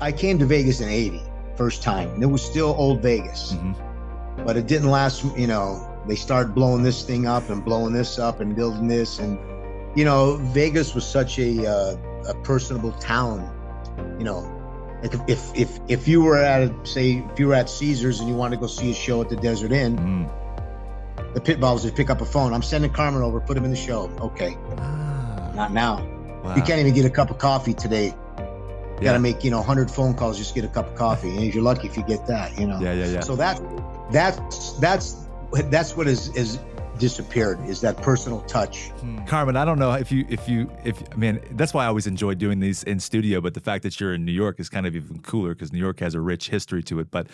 I came to Vegas in '80, first time, and it was still old Vegas. But it didn't last, they started blowing this thing up and blowing this up and building this. And, Vegas was such a personable town. Like if you were if you were at Caesars and you wanted to go see a show at the Desert Inn, the pit balls would pick up a phone. I'm sending Carmen over, put him in the show. Okay. Not now. Wow. You can't even get a cup of coffee today. You got to make, 100 phone calls just to get a cup of coffee. And you're lucky if you get that, Yeah. So that's what is disappeared, is that personal touch. Carmen, I don't know if that's why I always enjoy doing these in studio, but the fact that you're in New York is kind of even cooler because New York has a rich history to it. But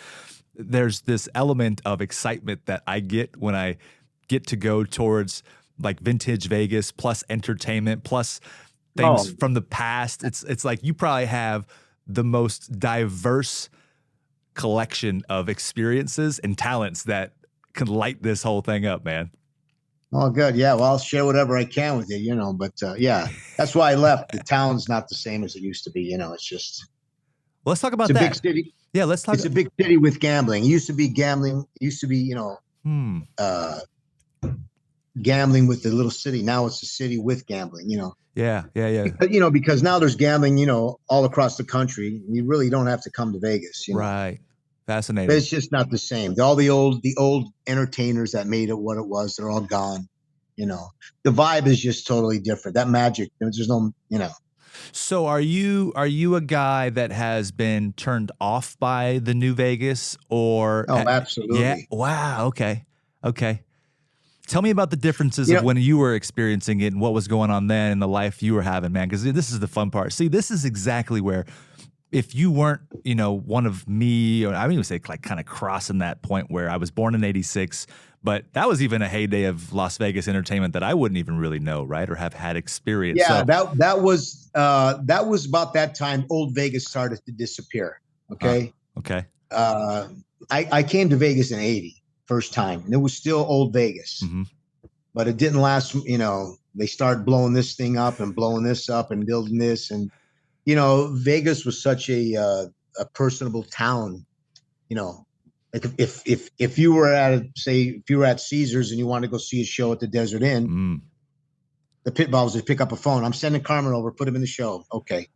there's this element of excitement that I get when I get to go towards like vintage Vegas plus entertainment plus things from the past. It's like you probably have the most diverse collection of experiences and talents that can light this whole thing up, man. Oh, good. Yeah. Well, I'll share whatever I can with you, but yeah, that's why I left. The town's not the same as it used to be. It's just. Well, let's talk about that. It's a big city. Yeah, let's talk. It's a big city with gambling. It used to be gambling. It used to be, gambling with the little city. Now it's a city with gambling, Yeah. Because now there's gambling, all across the country. You really don't have to come to Vegas. Right. Fascinating. But it's just not the same. All the old entertainers that made it what it was, they're all gone. The vibe is just totally different. That magic, there's no, So are you a guy that has been turned off by the new Vegas or? Oh, absolutely. Yeah. Wow. Okay. Tell me about the differences of when you were experiencing it and what was going on then in the life you were having, man, because this is the fun part. See, this is exactly where if you weren't, one of me, or I would even say like kind of crossing that point where I was born in '86, but that was even a heyday of Las Vegas entertainment that I wouldn't even really know, right, or have had experience. Yeah, so, that was about that time old Vegas started to disappear. Okay. Okay. I came to Vegas in '80, first time, and it was still old Vegas. But it didn't last. They started blowing this thing up and blowing this up and building this, and Vegas was such a personable town. Like if you were at Caesars and you wanted to go see a show at the Desert Inn, the pit balls would pick up a phone. I'm sending Carmen over, put him in the show. Okay.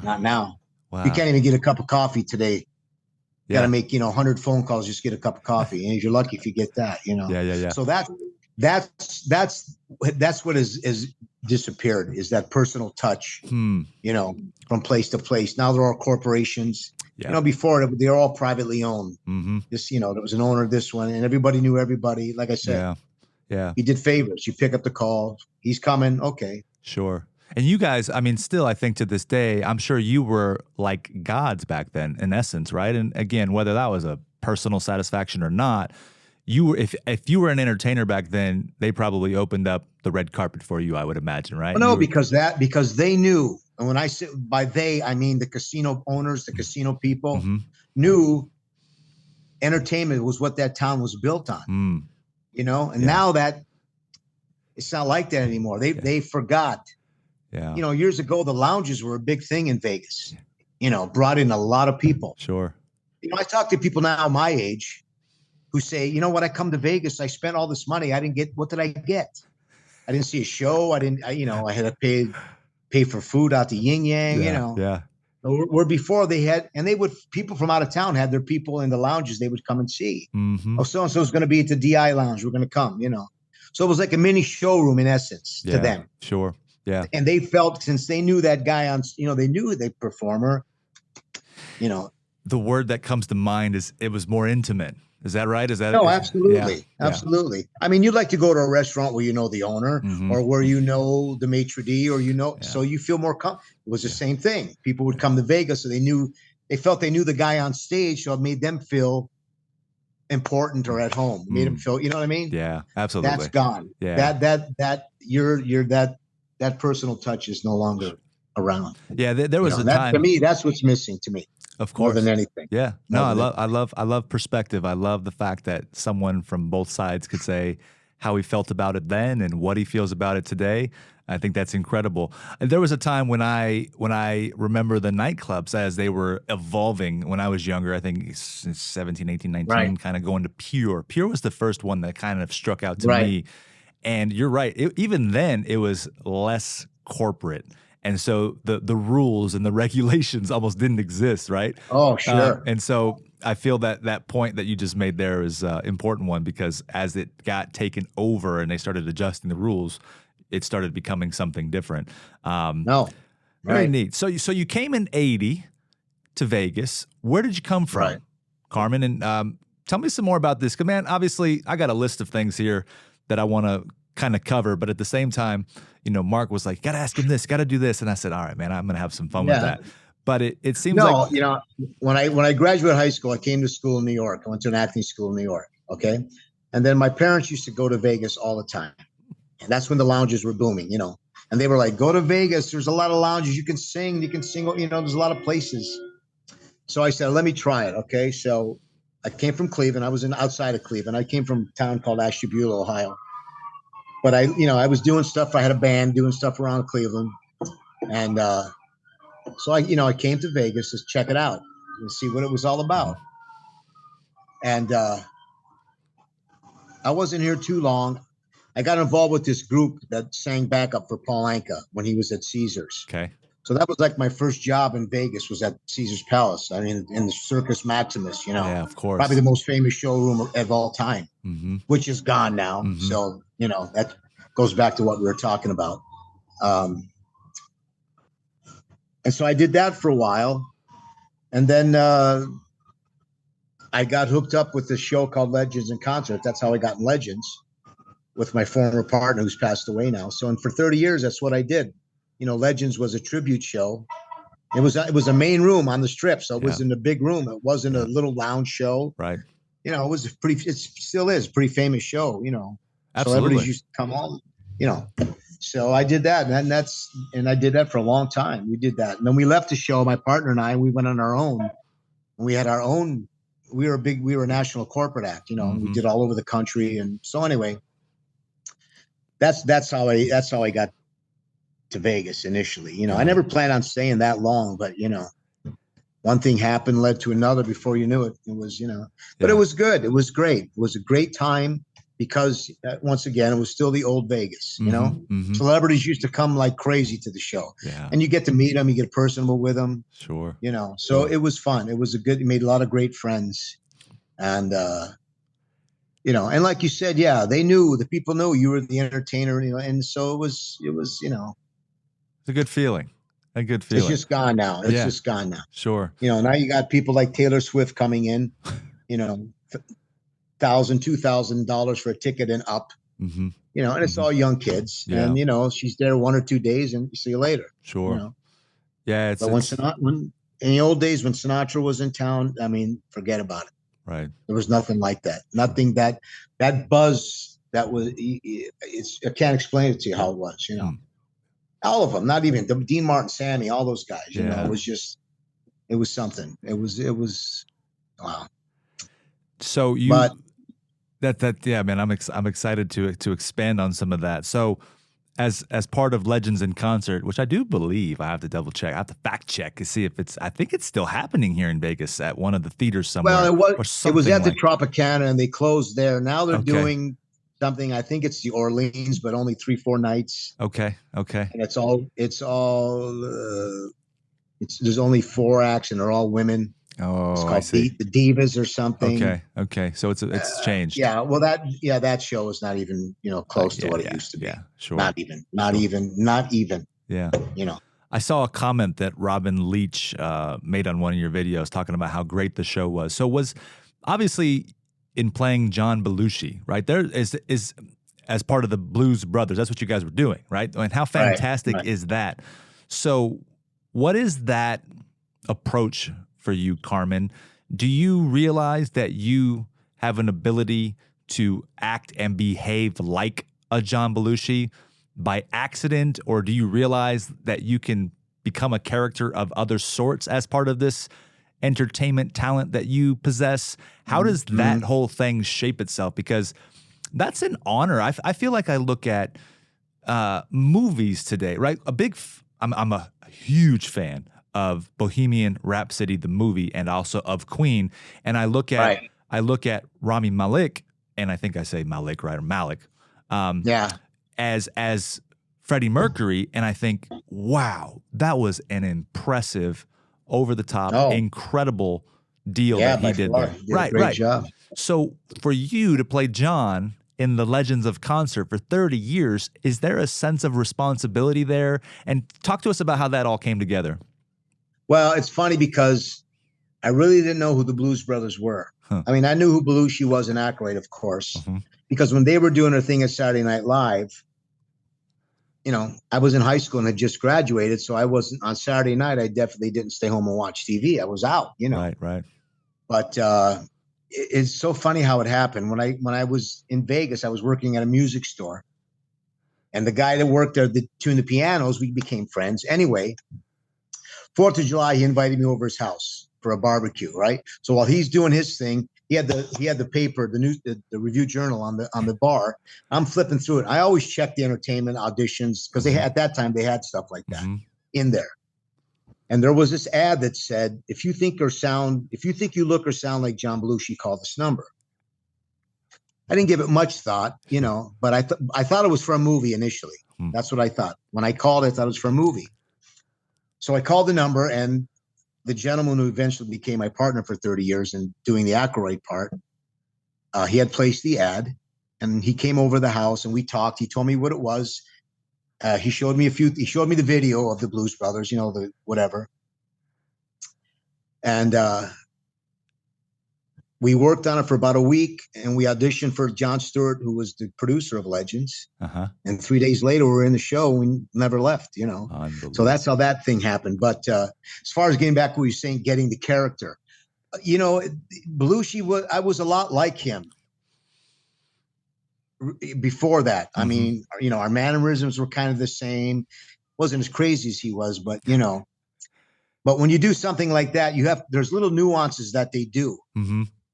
Not now. Wow. You can't even get a cup of coffee today. You got to make 100 phone calls just to get a cup of coffee, and you're lucky if you get that. Yeah. So that's what is disappeared, is that personal touch. From place to place. Now they're all corporations. Yeah. Before they're all privately owned. This, there was an owner of this one, and everybody knew everybody. Like I said, yeah. He did favors. You pick up the call. He's coming. Okay. Sure. And you guys, still, I think to this day, I'm sure you were like gods back then, in essence, right? And again, whether that was a personal satisfaction or not, you were, if you were an entertainer back then, they probably opened up the red carpet for you, I would imagine, right? Well, no, because they knew, and when I say by they, I mean the casino owners, the casino people knew entertainment was what that town was built on. Now that it's not like that anymore. They forgot. Yeah. Years ago, the lounges were a big thing in Vegas. Brought in a lot of people. Sure. I talk to people now my age who say, when I come to Vegas, I spent all this money. I didn't get, what did I get? I didn't see a show. I had to pay for food out to Yin Yang, Yeah. Where before people from out of town had their people in the lounges they would come and see. Oh, so-and-so is going to be at the DI lounge. We're going to come, So it was like a mini showroom in essence to them. Sure. Yeah. And they felt, since they knew that guy they knew the performer, The word that comes to mind is it was more intimate. Is that right? No, absolutely. Yeah. Absolutely. You'd like to go to a restaurant where the owner or where the maitre d' or so you feel more comfortable. It was the same thing. People would come to Vegas, so they felt they knew the guy on stage, so it made them feel important or at home. It made them feel, you know what I mean? Yeah, absolutely. That's gone. Yeah. That personal touch is no longer around. Yeah, there was a time. To me, that's what's missing to me. Of course. More than anything. Yeah. No, I love perspective. I love the fact that someone from both sides could say, how he felt about it then and what he feels about it today. I think that's incredible. And there was a time when I remember the nightclubs as they were evolving when I was younger. I think 17, 18, 19, Right. kind of going to Pure. Pure was the first one that kind of struck out to Right. me. And you're right. Even then, it was less corporate. And so the rules and the regulations almost didn't exist, right? Oh, sure. And so I feel that point that you just made there is an important one, because as it got taken over and they started adjusting the rules, it started becoming something different. No. Very Right. neat. So you came in 80 to Vegas. Where did you come from, Right. Carmen? And tell me some more about this. 'Cause, man, obviously, I got a list of things here that I want to kind of cover. But at the same time, Mark was like, got to ask him this, got to do this. And I said, all right, man, I'm going to have some fun with that. But it seems like. No, when I graduated high school, I came to school in New York. I went to an acting school in New York. Okay. And then my parents used to go to Vegas all the time. And that's when the lounges were booming, and they were like, go to Vegas. There's a lot of lounges. You can sing, there's a lot of places. So I said, let me try it. Okay. So I came from Cleveland. I was outside of Cleveland. I came from a town called Ashtabula, Ohio. But I was doing stuff. I had a band doing stuff around Cleveland. And so I came to Vegas to check it out and see what it was all about. And I wasn't here too long. I got involved with this group that sang backup for Paul Anka when he was at Caesars. Okay. So that was like my first job in Vegas, was at Caesars Palace. I mean, in the Circus Maximus, Yeah, of course. probably the most famous showroom of all time, Mm-hmm. which is gone now. Mhm. So, that goes back to what we were talking about. And so I did that for a while. And then I got hooked up with this show called Legends in Concert. That's how I got in Legends, with my former partner who's passed away now. So, and for 30 years, that's what I did. Legends was a tribute show. It was a main room on the Strip. So it was in a big room. It wasn't a little lounge show. Right. It was it still is a pretty famous show, Absolutely. Celebrities used to come on, So I did that, and I did that for a long time. We did that. And then we left the show, my partner and I, we went on our own. And we had our own, we were a national corporate act, Mhm. we did all over the country. And so anyway, that's how I got to Vegas initially. I never planned on staying that long, but one thing happened, led to another. Before you knew it, it was, but it was good. It was great. It was a great time because once again, it was still the old Vegas, Mhm. Celebrities used to come like crazy to the show, Yeah. and you get to meet them, you get personable with them, Sure. so it was fun. It was you made a lot of great friends. And, and like you said, the people knew you were the entertainer, and so it was, It's a good feeling. it's just gone now. It's just gone now. Sure. Now you got people like Taylor Swift coming in, $1,000, $2,000 for a ticket and up, Mm-hmm. and it's all young kids. Yeah. And, she's there 1 or 2 days and see you later. Sure. Yeah. But when in the old days, when Sinatra was in town, I mean, forget about it. Right. There was nothing like that. Nothing that buzz that was, I can't explain it to you how it was, all of them, not even Dean Martin, Sammy, all those guys, it was just, it was something. It was, wow. So man, I'm excited to expand on some of that. So as part of Legends in Concert, which I do believe, I have to double check, I have to fact check to see if I think it's still happening here in Vegas at one of the theaters somewhere. Well, it was at the like. Tropicana, and they closed there. Now they're doing something. I think it's the Orleans, but only 3-4 nights. Okay. And there's only 4 acts, and they're all women. Oh, it's called I see. The Divas or something. Okay. So it's changed. Yeah. Well, that show is not even close to what it used to be. Yeah. Sure. Not even. Yeah. You I saw a comment that Robin Leach made on one of your videos talking about how great the show was. So was obviously in playing John Belushi, right? There is as part of the Blues Brothers. That's what you guys were doing, right? And how fantastic is that? So what is that approach for you, Carmen? Do you realize that you have an ability to act and behave like a John Belushi by accident, or do you realize that you can become a character of other sorts as part of this entertainment talent that you possess? How does that whole thing shape itself? Because That's an honor. I feel like I look at movies today, right? I'm a huge fan of Bohemian Rhapsody, the movie, and also of Queen. And I look at Rami Malek, and I think I say Malik, right? Or Malik. As Freddie Mercury, and I think, wow, that was an impressive, over the top, incredible deal that he did there. Great job. So for you to play John in the Legends of Concert for 30 years, is there a sense of responsibility there? And talk to us about how that all came together. Well, it's funny because I really didn't know who the Blues Brothers were. I mean, I knew who Belushi was and Aykroyd, of course, because when they were doing their thing at Saturday Night Live, you know, I was in high school and had just graduated, so I wasn't on Saturday night. I definitely didn't stay home and watch TV. I was out, you know. Right. But it's so funny how it happened. When I was in Vegas, I was working at a music store, and the guy that worked there that tuned the pianos, we became friends. Anyway, 4th of July, he invited me over his house for a barbecue, right? So while he's doing his thing, he had the paper, the Review Journal on the bar. I'm flipping through it. I always check the entertainment auditions because at that time they had stuff like that in there. And there was this ad that said, if you think you look or sound like John Belushi, call this number. I didn't give it much thought, you know, but I thought it was for a movie initially. That's what I thought. When I called, I thought it was for a movie. So I called the number, and the gentleman who eventually became my partner for 30 years and doing the Aykroyd part, he had placed the ad, and he came over the house and we talked. He told me what it was. He showed me the video of the Blues Brothers, you know, the whatever. And we worked on it for about a week, and we auditioned for Jon Stewart, who was the producer of Legends. And 3 days later, we were in the show. We never left, you know. So that's how that thing happened. But as far as getting back to what you're saying, getting the character, you know, Belushi I was a lot like him before that. I mean, you know, our mannerisms were kind of the same. Wasn't as crazy as he was, but you know. But when you do something like that, there's little nuances that they do.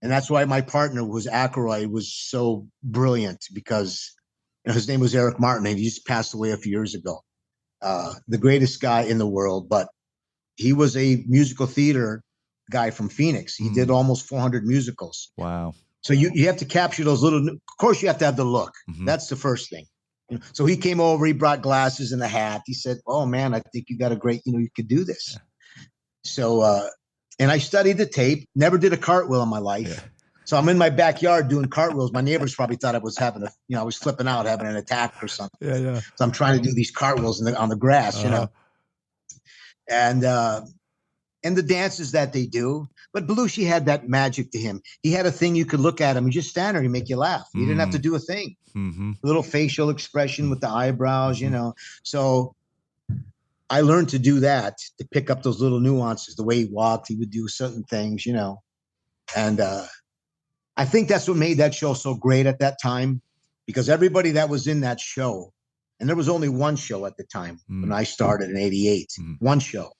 And that's why my partner was Aykroyd was so brilliant, because you know, his name was Eric Martin, and he just passed away a few years ago. The greatest guy in the world, but he was a musical theater guy from Phoenix. He did almost 400 musicals. Wow. So you have to capture those little, of course you have to have the look. That's the first thing. So he came over, he brought glasses and a hat. He said, "Oh man, I think you got a great, you know, you could do this." So, and I studied the tape, never did a cartwheel in my life. So I'm in my backyard doing cartwheels. My neighbors probably thought I was I was flipping out, having an attack or something. So I'm trying to do these cartwheels on the grass, you know, and the dances that they do. But Belushi had that magic to him. He had a thing you could look at him and just stand there and make you laugh. You didn't have to do a thing. A little facial expression with the eyebrows, you know. So I learned to do that, to pick up those little nuances, the way he walked, he would do certain things, you know. And I think that's what made that show so great at that time, because everybody that was in that show, and there was only one show at the time when I started in '88, one show.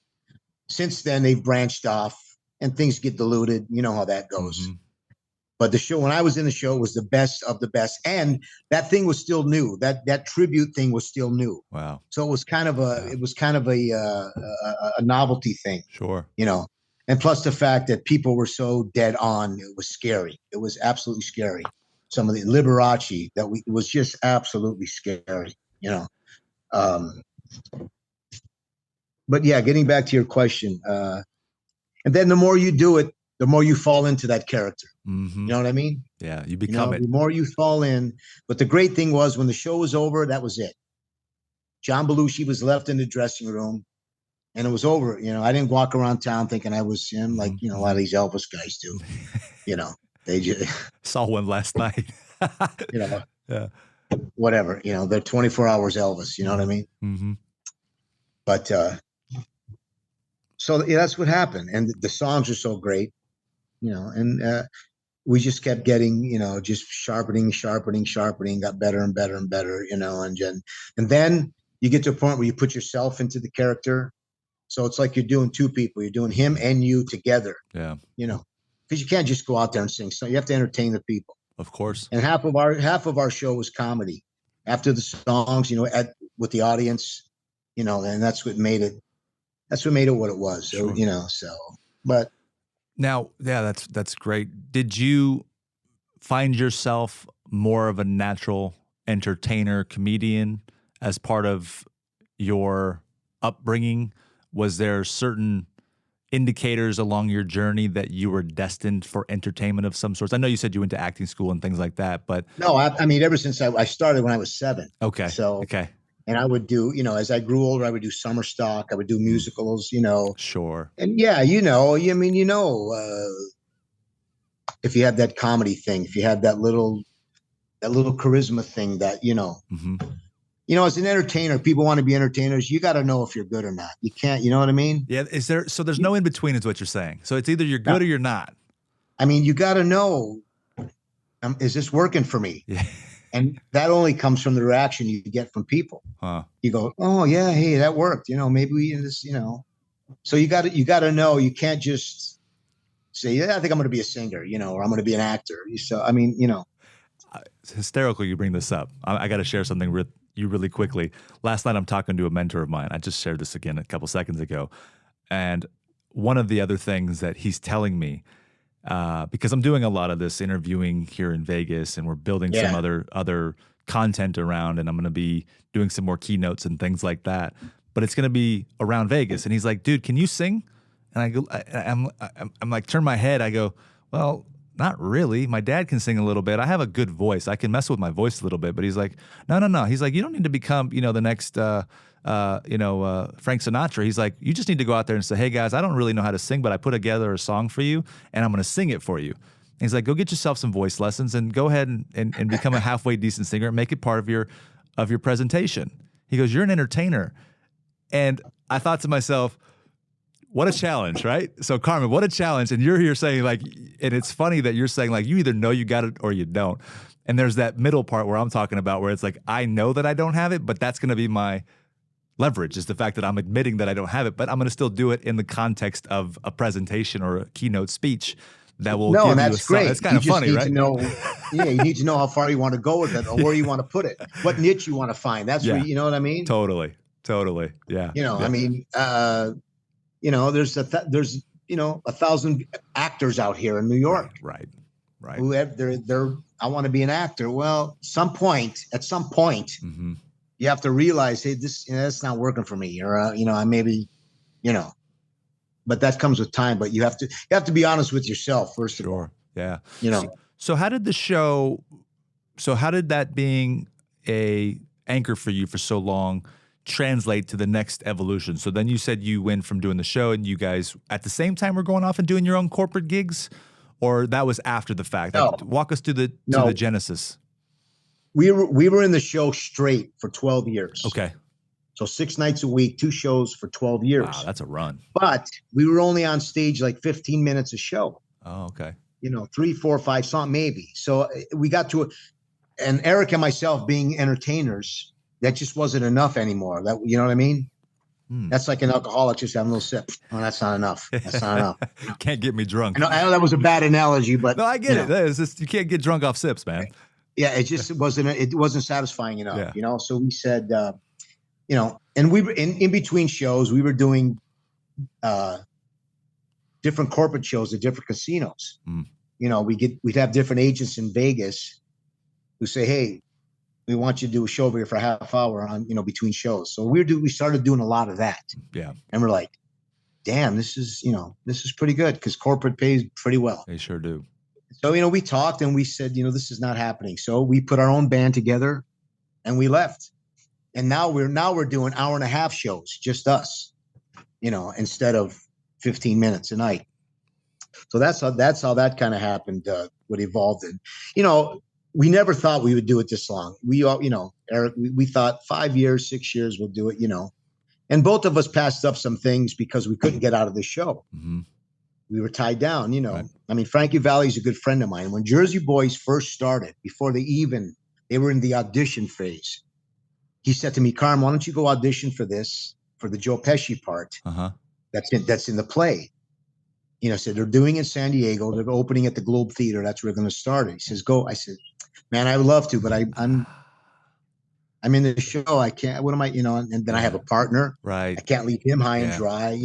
Since then, they've branched off and things get diluted. You know how that goes. But the show, when I was in the show, was the best of the best. And that thing was still new. That tribute thing was still new. Wow. So it was kind of a novelty thing. Sure. You know, and plus the fact that people were so dead on, it was scary. It was absolutely scary. Some of the Liberace, it was just absolutely scary, you know. But yeah, getting back to your question, and then the more you do it, the more you fall into that character. You know what I mean? Yeah, you become it. The more you fall in. But the great thing was, when the show was over, that was it. John Belushi was left in the dressing room, and it was over. You know, I didn't walk around town thinking I was him, like, you know, a lot of these Elvis guys do. You know, they just saw one last night. You know, whatever. You know, they're 24 hours Elvis. You know what I mean? But so yeah, that's what happened, and the songs are so great. You know, and we just kept getting, you know, just sharpening, got better and better and better, you know, and then you get to a point where you put yourself into the character. So it's like you're doing two people. You're doing him and you together. Yeah. You know, because you can't just go out there and sing. So you have to entertain the people. Of course. And half of our show was comedy. After the songs, with the audience, and that's what made it what it was. Sure. But now, yeah, that's great. Did you find yourself more of a natural entertainer, comedian as part of your upbringing? Was there certain indicators along your journey that you were destined for entertainment of some sorts? I know you said you went to acting school and things like that, but no, I mean, ever since I started when I was 7. okay. So, okay. And I would do, as I grew older, I would do summer stock. I would do musicals, Sure. And yeah, if you had that comedy thing, if you had that little charisma thing that, as an entertainer, people want to be entertainers. You got to know if you're good or not. You can't, you know what I mean? Yeah. So there's no in between is what you're saying. So it's either you're good or you're not. I mean, you got to know, is this working for me? Yeah. And that only comes from the reaction you get from people. Huh. You go, oh yeah, hey, that worked. Maybe we this, So you got to know. You can't just say, yeah, I think I'm going to be a singer, or I'm going to be an actor. So I mean, It's hysterical you bring this up. I got to share something with you really quickly. Last night I'm talking to a mentor of mine. I just shared this again a couple seconds ago, and one of the other things that he's telling me. Because I'm doing a lot of this interviewing here in Vegas, and we're building some other content around, and I'm going to be doing some more keynotes and things like that. But it's going to be around Vegas, and he's like, "Dude, can you sing?" And I go, I'm like, turn my head. I go, "Well, not really. My dad can sing a little bit. I have a good voice. I can mess with my voice a little bit." But he's like, "No. He's like, you don't need to become, the next." Frank Sinatra. He's like, you just need to go out there and say, hey guys, I don't really know how to sing, but I put together a song for you and I'm going to sing it for you. And he's like, go get yourself some voice lessons and go ahead and become a halfway decent singer and make it part of your presentation. He goes, you're an entertainer. And I thought to myself, what a challenge, right? So Carmen, what a challenge. And you're here saying like, and it's funny that you're saying like, you either know you got it or you don't. And there's that middle part where I'm talking about where it's like, I know that I don't have it, but that's going to be my leverage is the fact that I'm admitting that I don't have it, but I'm going to still do it in the context of a presentation or a keynote speech that will give that's you great. It's kind of funny, right? You need to know how far you want to go with it or where you want to put it, what niche you want to find. That's where, you know what I mean? Totally. Yeah. I mean, there's 1,000 actors out here in New York. Right. Who have I want to be an actor. Well, at some point, mm-hmm. you have to realize, hey, this that's not working for me, or I maybe, but that comes with time. But you have to be honest with yourself first of all. Yeah. So how did that being a anchor for you for so long translate to the next evolution? So then you said you went from doing the show and you guys at the same time were going off and doing your own corporate gigs, or that was after the fact? No. Walk us to the genesis. We were in the show straight for 12 years. Okay. So 6 nights a week, 2 shows for 12 years. Wow, that's a run. But we were only on stage like 15 minutes a show. Oh, okay. 3, 4, 5 songs maybe. So we got to and Eric and myself being entertainers, that just wasn't enough anymore. That, you know what I mean? That's like an alcoholic just having a little sip. Oh, that's not enough. That's not enough. Can't get me drunk. I know that was a bad analogy, but no, I get it. It's just, you can't get drunk off sips, man. Yeah, it just wasn't satisfying enough. Yeah. So we said, and we were in between shows, we were doing different corporate shows at different casinos. We'd have different agents in Vegas who say, hey, we want you to do a show over here for a half hour on, between shows. So we started doing a lot of that. Yeah. And we're like, damn, this is pretty good because corporate pays pretty well. They sure do. So, we talked and we said, this is not happening. So we put our own band together and we left. And now we're doing 1.5-hour shows, just us, instead of 15 minutes a night. So that's how that kind of happened, what evolved in. We never thought we would do it this long. We all, Eric, we thought 5 years, 6 years we'll do it, and both of us passed up some things because we couldn't get out of the show. Mm-hmm. We were tied down, Right. I mean, Frankie Valli's a good friend of mine. When Jersey Boys first started, before they were in the audition phase, he said to me, Carm, why don't you go audition for the Joe Pesci part? Uh-huh. That's in the play. said they're doing it in San Diego. They're opening at the Globe Theater. That's where we're going to start it. He says, go. I said, man, I would love to, but I'm in the show. I can't. What am I? And then I have a partner. Right. I can't leave him high and dry.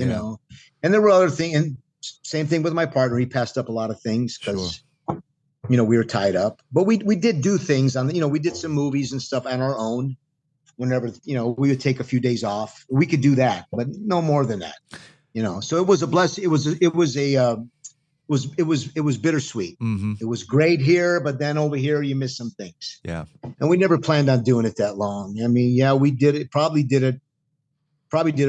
And there were other things. And same thing with my partner. He passed up a lot of things because we were tied up. But we did do things on. We did some movies and stuff on our own. Whenever we would take a few days off, we could do that, but no more than that. So it was a blessing. It was bittersweet. Mm-hmm. It was great here, but then over here you miss some things. Yeah. And we never planned on doing it that long. I mean, yeah, we did it. Probably did it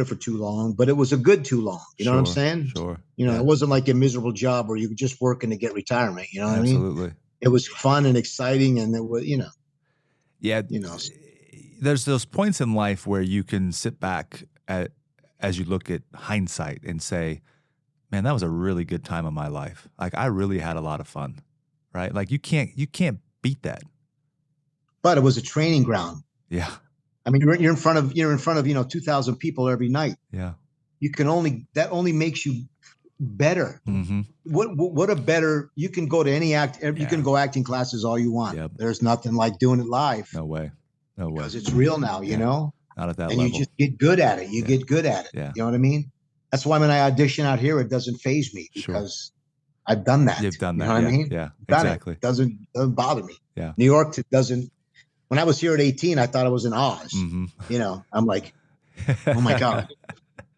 for too long, but it was a good too long. You know what I'm saying? Sure. It wasn't like a miserable job where you were just working to get retirement. You know what I mean? Absolutely. It was fun and exciting, and it was, Yeah. There's those points in life where you can sit back as you look at hindsight and say, man, that was a really good time of my life. Like, I really had a lot of fun, right? Like, you can't beat that. But it was a training ground. Yeah. I mean, you're in front of 2,000 people every night. Yeah. That only makes you better. Mm-hmm. What a better, you can go to any you can go acting classes all you want. Yep. There's nothing like doing it live. No way. Because it's real now, Not at that and level. you just get good at it. You get good at it. Yeah. You know what I mean? That's why when I audition out here, it doesn't faze me because I've done that. You've done that. You know what I mean? Yeah, exactly. It doesn't bother me. Yeah. New York, it doesn't. When I was here at 18, I thought I was in Oz. Mm-hmm. I'm like, oh my God.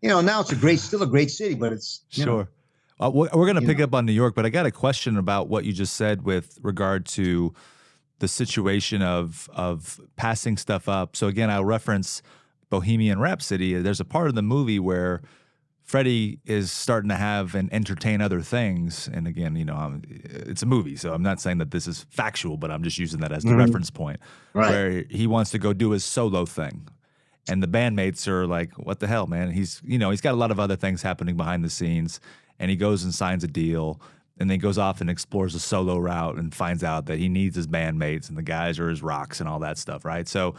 Now it's still a great city, but it's sure. We're going to pick up on New York, but I got a question about what you just said with regard to the situation of passing stuff up. So again, I'll reference Bohemian Rhapsody. There's a part of the movie where Freddie is starting to have and entertain other things. And again, it's a movie, so I'm not saying that this is factual, but I'm just using that as the reference point, where he wants to go do his solo thing. And the bandmates are like, what the hell, man? He's got a lot of other things happening behind the scenes, and he goes and signs a deal, and then goes off and explores a solo route and finds out that he needs his bandmates and the guys are his rocks and all that stuff, right? So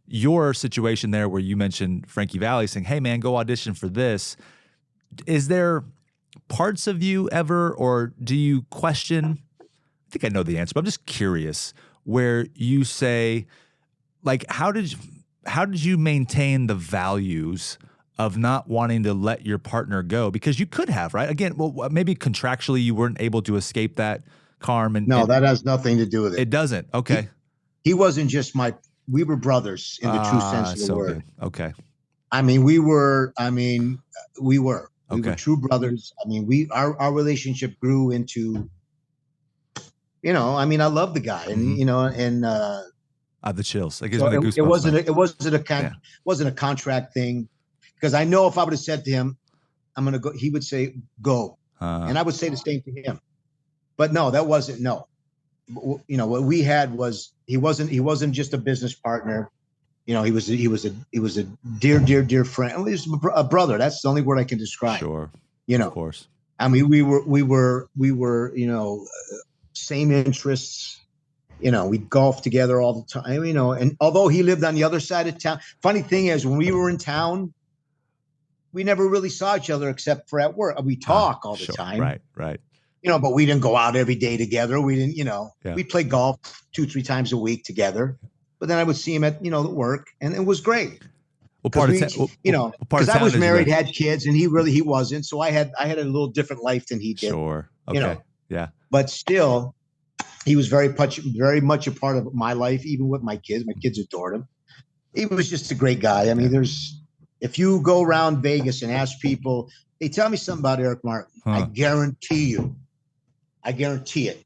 your situation there where you mentioned Frankie Valli saying, hey, man, go audition for this. Is there parts of you ever, or do you question, I think I know the answer, but I'm just curious, where you say, like, how did you maintain the values of not wanting to let your partner go? Because you could have, right? Again, well, maybe contractually you weren't able to escape that, Carm. That has nothing to do with it. It doesn't. Okay. He wasn't just we were brothers in the true sense of the word. Good. Okay. We were true brothers. Our relationship grew into, I love the guy, and the chills. It wasn't a contract thing, because I know if I would have said to him, I'm going to go, he would say, go. And I would say the same to him. But no, that wasn't, no. What we had was, he wasn't just a business partner. He was a dear friend. He was a brother. That's the only word I can describe. Sure. Of course. We were same interests. We'd golf together all the time, and although he lived on the other side of town, funny thing is, when we were in town, we never really saw each other except for at work. We talk all the time. Right. But we didn't go out every day together. We didn't, we played golf 2-3 times a week together, but then I would see him at, work, and it was great. Well, because I was married, had kids, and he wasn't. So I had a little different life than he did. Sure. Okay. Yeah. But still, he was very much a part of my life, even with my kids. My kids adored him. He was just a great guy. If you go around Vegas and ask people, hey, tell me something about Eric Martin, I guarantee it,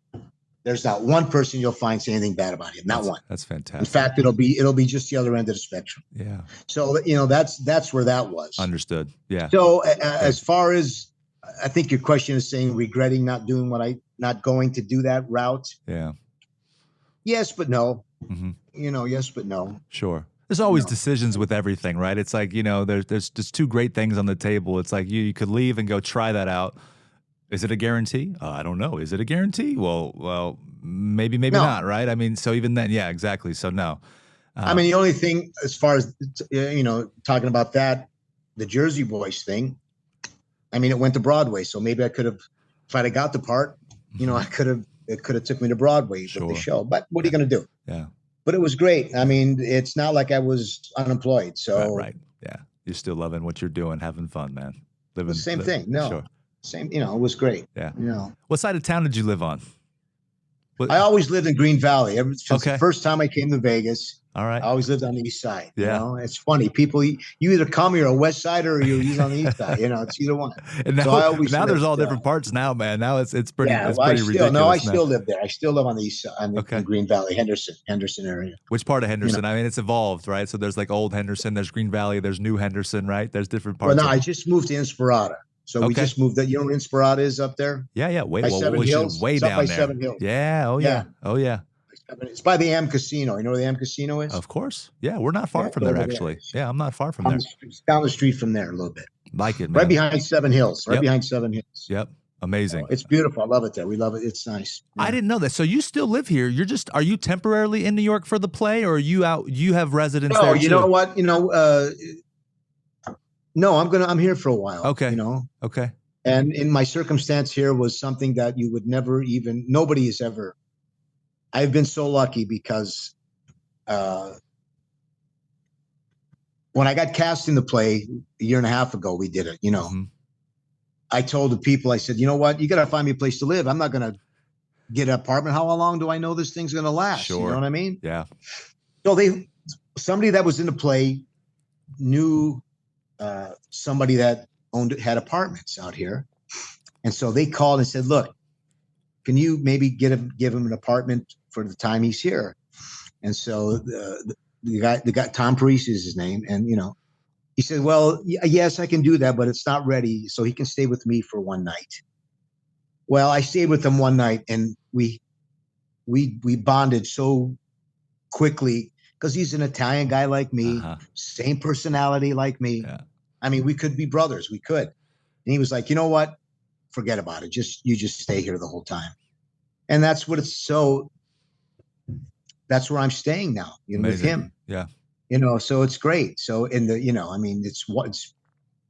there's not one person you'll find say anything bad about him. Not one. That's fantastic. In fact, it'll be just the other end of the spectrum. Yeah. So that's where that was. Understood. Yeah. So as far as, I think your question is saying regretting not going to do that route. Yeah. Yes, but no. Mm-hmm. Yes, but no. Sure. There's always decisions with everything, right? It's like, there's just two great things on the table. It's like you could leave and go try that out. Is it a guarantee? I don't know. Is it a guarantee? Well, maybe not, right? So even then, yeah, exactly. So no. The only thing, as far as, talking about that, the Jersey Boys thing, it went to Broadway. So maybe I could have if I'd have got the part, you know, it could have took me to Broadway with the show. But what are you going to do? Yeah. But it was great. I mean, it's not like I was unemployed. So right. Yeah. You're still loving what you're doing, having fun, man. Living the same thing. No. Sure. Same, you know, it was great. Yeah. You know. What side of town did you live on? I always lived in Green Valley. Since the first time I came to Vegas. All right. I always lived on the east side. Yeah. You know, it's funny. People, you either come, you're a west sider, or you're on the east side. You know, it's either one. And now, so I always now there's all different parts now, man. Now it's pretty, it's pretty ridiculous. No, I still live there. I still live on the east side, on the Green Valley, Henderson area. Which part of Henderson? You know? I mean, it's evolved, right? So there's like old Henderson, there's Green Valley, there's new Henderson, right? There's different parts. Well, no, I just moved to Inspirada. So we just moved that. You know where Inspirada is up there? Yeah, yeah. Way down there. 7 Hills. Yeah. Oh, yeah. Oh, yeah. It's by the M Casino. You know where the M Casino is? Of course. Yeah, we're not far from there, actually. Yeah, I'm not far from there. Down the street from there a little bit. Like it, man. Right behind 7 Hills. Right behind 7 Hills. Yep. Amazing. It's beautiful. I love it there. We love it. It's nice. Yeah. I didn't know that. So you still live here. Are you temporarily in New York for the play, or are you out? You have residence there too? You know what? You know, no, I'm here for a while. Okay. You know? Okay. And in my circumstance here was something that you would never nobody has ever. I've been so lucky because when I got cast in the play a year and a half ago, we did it, you know. Mm-hmm. I told the people, I said, you know what? You got to find me a place to live. I'm not going to get an apartment. How long do I know this thing's going to last? Sure. You know what I mean? Yeah. So somebody that was in the play knew somebody that had apartments out here. And so they called and said, look, can you maybe give him an apartment for the time he's here? And so the guy Tom Parisi is his name, and you know, he said, well, yes, I can do that, but it's not ready, so he can stay with me for one night. Well, I stayed with him one night, and we bonded so quickly because he's an Italian guy like me, same personality like me. Yeah. I mean, we could be brothers. We could. And he was like, you know what? Forget about it. You just stay here the whole time. And that's what that's where I'm staying now, you know, with him. Yeah. You know, so it's great. So I mean, it's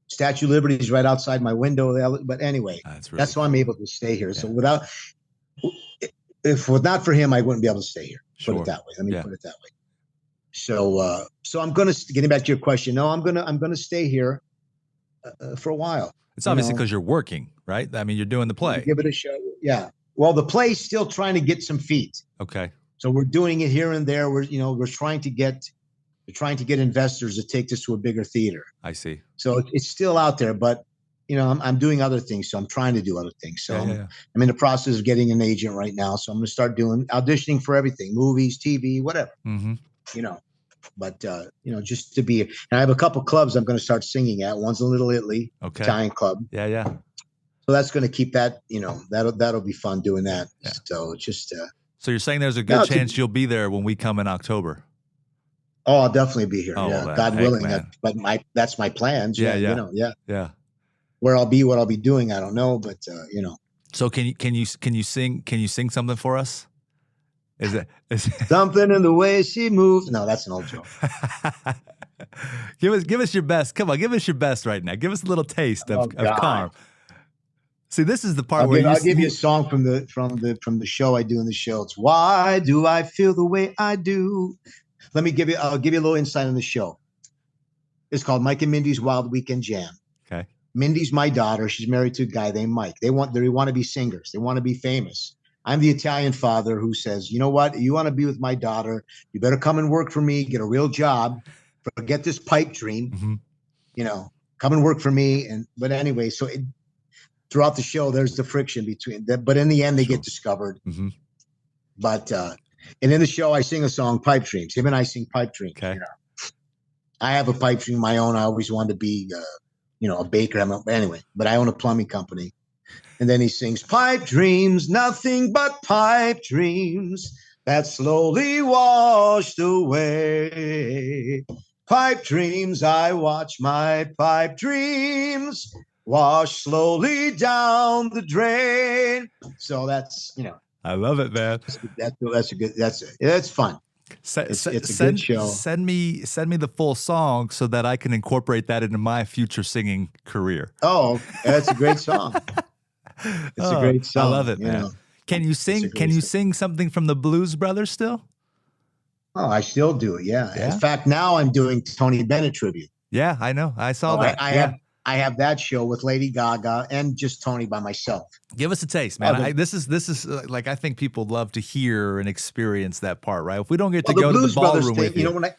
Statue of Liberty is right outside my window. But anyway, that's why I'm able to stay here. Yeah. So if not for him, I wouldn't be able to stay here. Sure. Put it that way. Let me put it that way. So, I'm getting back to your question. No, I'm gonna stay here for a while. It's obviously because you're working, right? I mean, you're doing the play. Give it a show. Yeah. Well, the play's still trying to get some feet. Okay. So we're doing it here and there. We're trying to get investors to take this to a bigger theater. I see. So it's still out there, but you know, I'm doing other things. So I'm trying to do other things. So I'm in the process of getting an agent right now. So I'm going to start auditioning for everything, movies, TV, whatever. Mm-hmm. You know. But you know, just to be, and I have a couple clubs I'm going to start singing at. One's in Little Italy, Italian club. Yeah, yeah. So that's going to keep that. You know, that'll be fun doing that. Yeah. So just. So you're saying there's a good chance you'll be there when we come in October? Oh, I'll definitely be here. Oh, yeah, God willing. That's my plans. Yeah, yeah. You know, yeah. Where I'll be, what I'll be doing, I don't know, but you know. So can you sing something for us? Is it something in the way she moves? No, that's an old joke. Give us your best. Come on, give us your best right now. Give us a little taste of Carm. See, this is the part I'll give you a song from the show I do in the show. It's Why Do I Feel the Way I Do? I'll give you a little insight on the show. It's called Mike and Mindy's Wild Weekend Jam. Okay. Mindy's my daughter. She's married to a guy named Mike. They want to be singers. They want to be famous. I'm the Italian father who says, you know what? You want to be with my daughter. You better come and work for me. Get a real job. Forget this pipe dream. Mm-hmm. You know, come and work for me. But anyway, so throughout the show, there's the friction between them. But in the end, they get discovered. Mm-hmm. But and in the show, I sing a song, Pipe Dreams. Him and I sing Pipe Dreams. Okay. You know? I have a pipe dream of my own. I always wanted to be, a baker. Anyway, but I own a plumbing company. And then he sings, pipe dreams, nothing but pipe dreams that slowly washed away. Pipe dreams, I watch my pipe dreams wash slowly down the drain. So that's, you know. I love it, man. That's fun. It's a good show. Send me the full song so that I can incorporate that into my future singing career. Oh, that's a great song. It's a great I love song, it, man. Can you It's a sing? Can great you song. sing something from the Blues Brothers still? Oh, I still do it. Yeah. In Yeah. fact, now I'm doing Tony Bennett tribute. Yeah, I know. I saw So that. Yeah. I have that show with Lady Gaga and just Tony by myself. Give us a taste, Oh, man. This is like, I think people love to hear and experience that part, right? If we don't get to the go to the Blues Brothers ballroom thing, with you.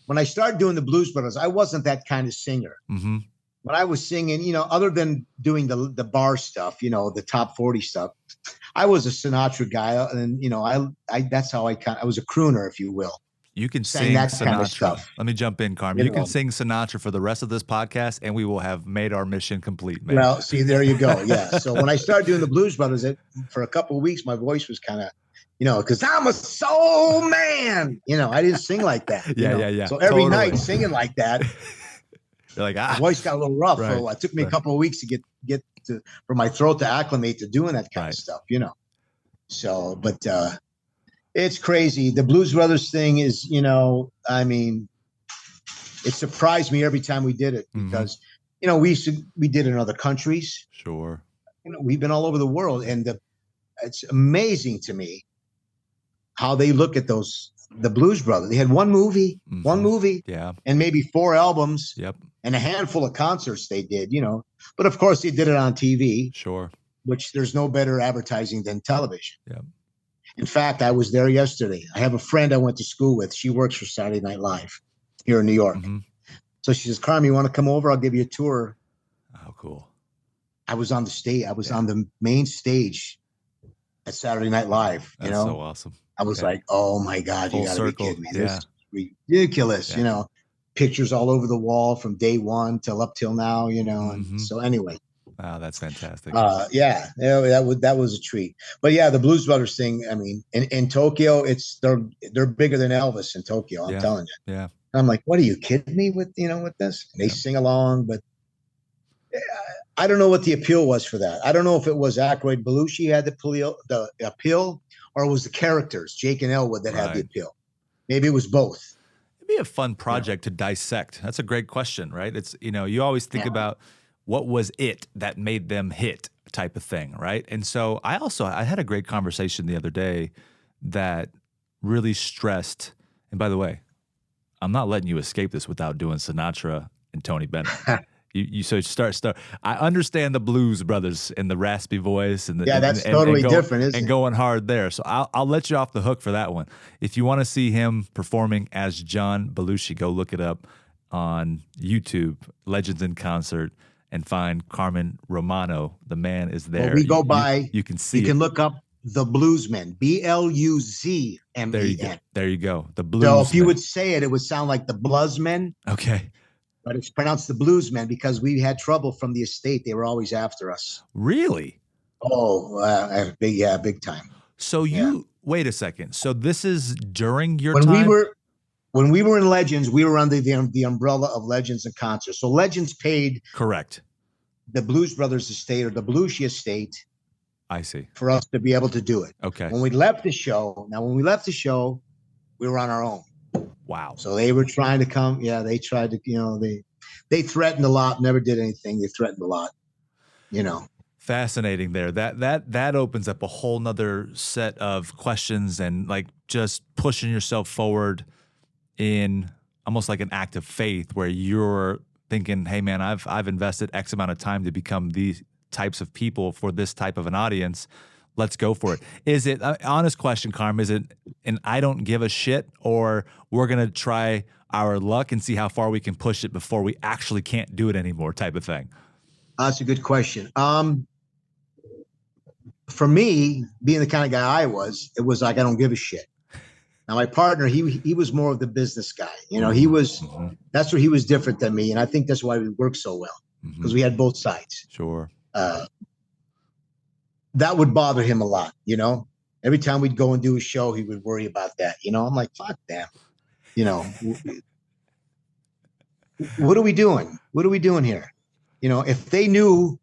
When I started doing the Blues Brothers, I wasn't that kind of singer. Mm-hmm. When I was singing, other than doing the bar stuff, the top 40 stuff, I was a Sinatra guy, and I that's how I was a crooner, if you will. You can Sang sing that Sinatra. kind of stuff. Let me jump in, Carmen. You can sing Sinatra for the rest of this podcast, and we will have made our mission complete, man. Well, see, there you go. Yeah. So when I started doing the Blues Brothers, for a couple of weeks, my voice was kind of, because I'm a soul man. I didn't sing like that. Yeah. So every night singing like that, you're like, my voice got a little rough. Right, So it took me a couple of weeks to get for my throat to acclimate to doing that kind of stuff. So, but it's crazy. The Blues Brothers thing is, it surprised me every time we did it because, we did it in other countries. Sure. We've been all over the world, and it's amazing to me how they look at the Blues Brothers. They had one movie, yeah, and maybe 4 albums, yep, and a handful of concerts they did, but of course they did it on TV, sure, which there's no better advertising than television. Yeah. In fact, I was there yesterday. I have a friend I went to school with. She works for Saturday Night Live here in New York. Mm-hmm. So she says, Carmen, you want to come over? I'll give you a tour. Oh, cool. I was on the stage. I was on the main stage at Saturday Night Live. That's so awesome. I was like, oh my God, Full you got to be kidding me. Yeah. This is ridiculous. Pictures all over the wall from day one till up till now, And so anyway. Wow, that's fantastic. Yeah, that was a treat. But yeah, the Blues Brothers thing, I mean, in Tokyo, they're bigger than Elvis in Tokyo, I'm telling you. Yeah. And I'm like, what, are you kidding me with this? And they sing along, but I don't know what the appeal was for that. I don't know if it was Aykroyd Belushi had the appeal, or it was the characters, Jake and Elwood, that had the appeal. Maybe it was both. It'd be a fun project to dissect. That's a great question, right? It's, you always think about what was it that made them hit type of thing, right? And so I had a great conversation the other day that really stressed, and by the way, I'm not letting you escape this without doing Sinatra and Tony Bennett. So start. I understand the Blues Brothers and the raspy voice, and that's totally different, isn't it? And going hard there. So I'll let you off the hook for that one. If you want to see him performing as John Belushi, go look it up on YouTube, Legends in Concert, and find Carmen Romano. The man is there. Well, we go by. You can see. You can look up the Bluesmen. BLUZMEN. There you go. The Bluesmen. So if you would say it, it would sound like the Bluesmen. Okay. But it's pronounced the Bluesmen because we had trouble from the estate. They were always after us. Really? Oh, big time. So wait a second. So this is during your time? When we were in Legends, we were under the umbrella of Legends and Concerts. So Legends paid correct the Blues Brothers estate or the Belushi estate. I see. For us to be able to do it. Okay. When we left the show, we were on our own. Wow. So they were trying to come. Yeah, they tried to, they threatened a lot, never did anything. They threatened a lot, Fascinating there. That opens up a whole nother set of questions and like just pushing yourself forward in almost like an act of faith where you're thinking, hey man, I've invested X amount of time to become these types of people for this type of an audience. Let's go for it. Is it, honest question, Carm, is it an I don't give a shit, or we're going to try our luck and see how far we can push it before we actually can't do it anymore type of thing? That's a good question. For me, being the kind of guy I was, it was like, I don't give a shit. Now my partner, he was more of the business guy. He was, that's where he was different than me. And I think that's why we worked so well, because we had both sides. Sure. That would bother him a lot, Every time we'd go and do a show, he would worry about that. I'm like, fuck them. What are we doing? What are we doing here? If they knew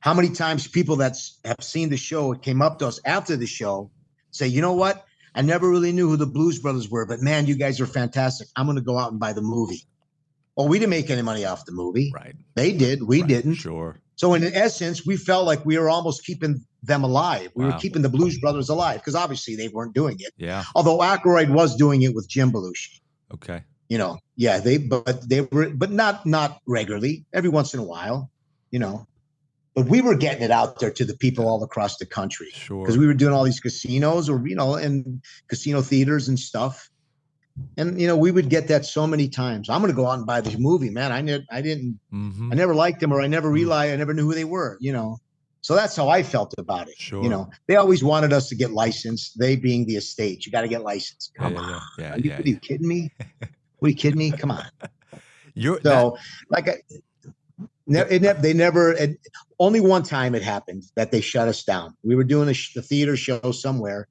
how many times people that have seen the show came up to us after the show, say, you know what? I never really knew who the Blues Brothers were, but man, you guys are fantastic. I'm going to go out and buy the movie. Well, we didn't make any money off the movie. Right. They did. We didn't. Sure. So in essence, we felt like we were almost keeping them alive. We were Wow. keeping the Blues Brothers alive because obviously they weren't doing it. Yeah. Although Aykroyd was doing it with Jim Belushi. Okay. You know, yeah, but not regularly. Every once in a while, you know. But we were getting it out there to the people all across the country. Sure. Because we were doing all these casinos or, you know, and casino theaters and stuff. And, you know, we would get that so many times. I'm going to go out and buy this movie, man. I never liked them, or I never realized, I never knew who they were, you know. So that's how I felt about it. Sure. You know, they always wanted us to get licensed. They being the estate, you got to get licensed. Come on. Yeah, are you kidding me? Are you kidding me? Come on. They never. Only one time it happened that they shut us down. We were doing the theater show somewhere,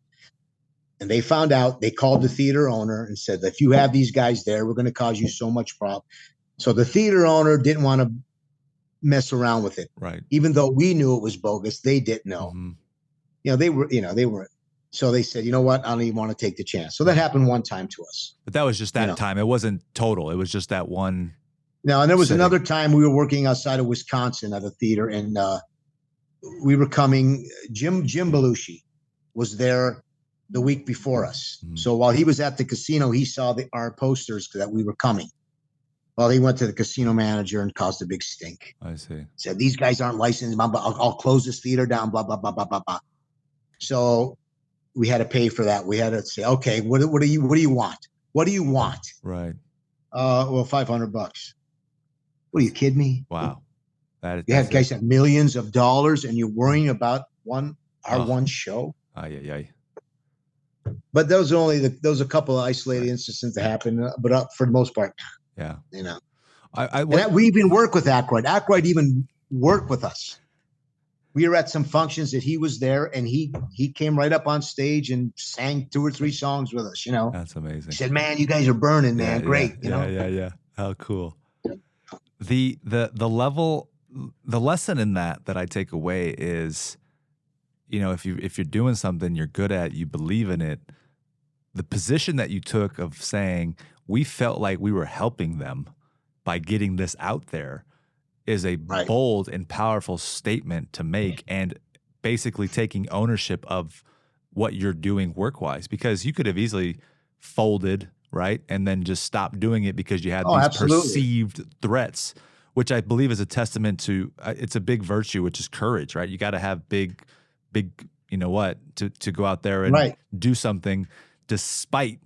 and they found out. They called the theater owner and said, if you have these guys there, we're going to cause you so much problem. So the theater owner didn't want to mess around with it. Right. Even though we knew it was bogus, they didn't know. Mm-hmm. They were. So they said, you know what? I don't even want to take the chance. So that happened one time to us. But that was just that time. It wasn't total. It was just that one. No, and there was another time we were working outside of Wisconsin at a theater, and we were coming. Jim Belushi was there the week before us. Mm. So while he was at the casino, he saw our posters that we were coming. Well, he went to the casino manager and caused a big stink. I see. Said, these guys aren't licensed. I'll close this theater down, blah, blah, blah, blah, blah, blah. So we had to pay for that. We had to say, okay, what do you want? What do you want? Right. Well, $500. What, are you kidding me? Wow. You had guys have millions of dollars and you're worrying about one show. But those are those a couple of isolated instances that happen, but for the most part, yeah, you know. We even work with Aykroyd. Aykroyd even worked with us. We were at some functions that he was there, and he came right up on stage and sang 2 or 3 songs with us. You know, that's amazing. He said, "Man, you guys are burning, man. Great." You know? Yeah. How cool. The level, the lesson in that I take away is, you know, if you're doing something you're good at, you believe in it, the position that you took of saying we felt like we were helping them by getting this out there is a bold and powerful statement to make, and basically taking ownership of what you're doing work-wise, because you could have easily folded, right, and then just stopped doing it because you had these perceived threats, which I believe is a testament to it's a big virtue, which is courage, right? You got to have big, you know what, to go out there and do something despite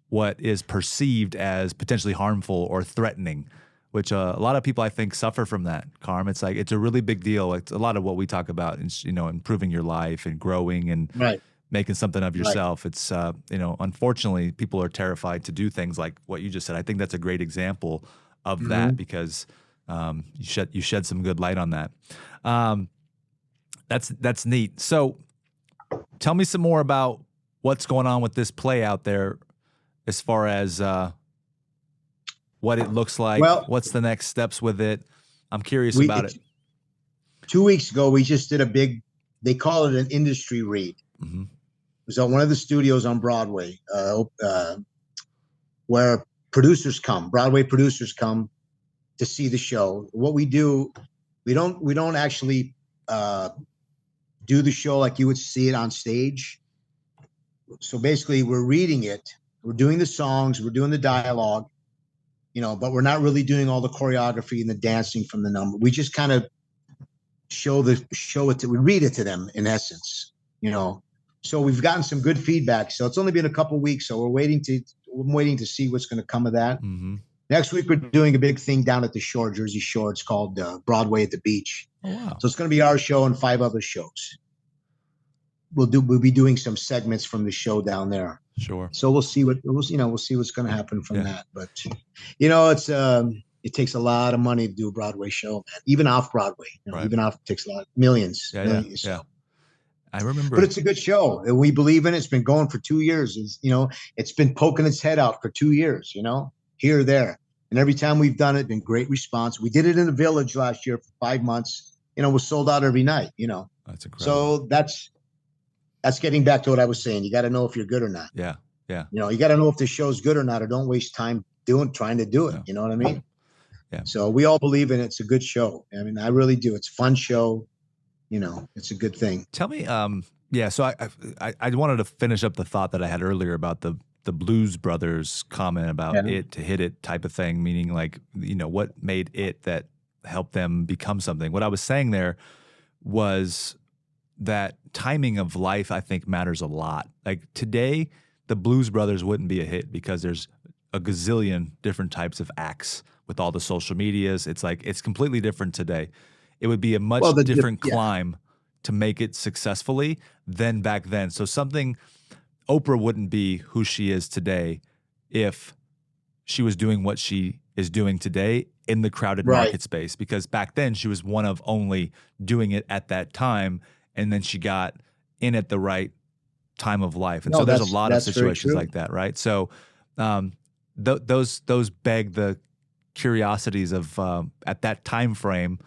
what is perceived as potentially harmful or threatening, which a lot of people I think suffer from that, Carm. It's like, it's a really big deal. It's a lot of what we talk about, you know, improving your life and growing and making something of yourself. It's, you know, unfortunately people are terrified to do things like what you just said. I think that's a great example of that, because you shed some good light on that. That's neat. So tell me some more about what's going on with this play out there, as far as what it looks like. Well, what's the next steps with it? I'm curious about it. 2 weeks ago, we just did a big, they call it an industry read. Mm-hmm. It was at one of the studios on Broadway, where Broadway producers come to see the show. What we do, we don't actually do the show like you would see it on stage. So basically, we're reading it. We're doing the songs, we're doing the dialogue, you know, but we're not really doing all the choreography and the dancing from the number. We just kind of we read it to them in essence, you know. So we've gotten some good feedback. So it's only been a couple of weeks, so we're waiting to see what's going to come of that. Mm-hmm. Next week we're doing a big thing down at the shore, Jersey Shore. It's called Broadway at the Beach. Oh, wow. So it's going to be our show and 5 other shows. We'll be doing some segments from the show down there. Sure. So we'll see what's going to happen from that. But you know, it takes a lot of money to do a Broadway show, man. Even off Broadway, you know, even off, it takes a lot, millions. Yeah. I remember. But it's a good show, and we believe in it. It's been going for 2 years. It's been poking its head out for 2 years, you know, here or there. And every time we've done it, been great response. We did it in the Village last year for 5 months. You know, it was sold out every night, you know. That's incredible. So that's getting back to what I was saying. You got to know if you're good or not. Yeah. You know, you got to know if the show's good or not, or don't waste time trying to do it. You know what I mean? Yeah. So we all believe in it. It's a good show. I mean, I really do. It's a fun show. You know, it's a good thing. Tell me, yeah. So I wanted to finish up the thought that I had earlier about the Blues Brothers comment about it to hit it type of thing, meaning like, you know, what made it that helped them become something. What I was saying there was that timing of life, I think, matters a lot. Like today, the Blues Brothers wouldn't be a hit because there's a gazillion different types of acts with all the social medias. It's like, it's completely different today. It would be a much different climb to make it successfully than back then. So Oprah wouldn't be who she is today if she was doing what she is doing today in the crowded market space, because back then she was one of only doing it at that time. And then she got in at the right time of life. And so there's a lot of situations like that. Right. So, those beg the curiosities of, at that time frame,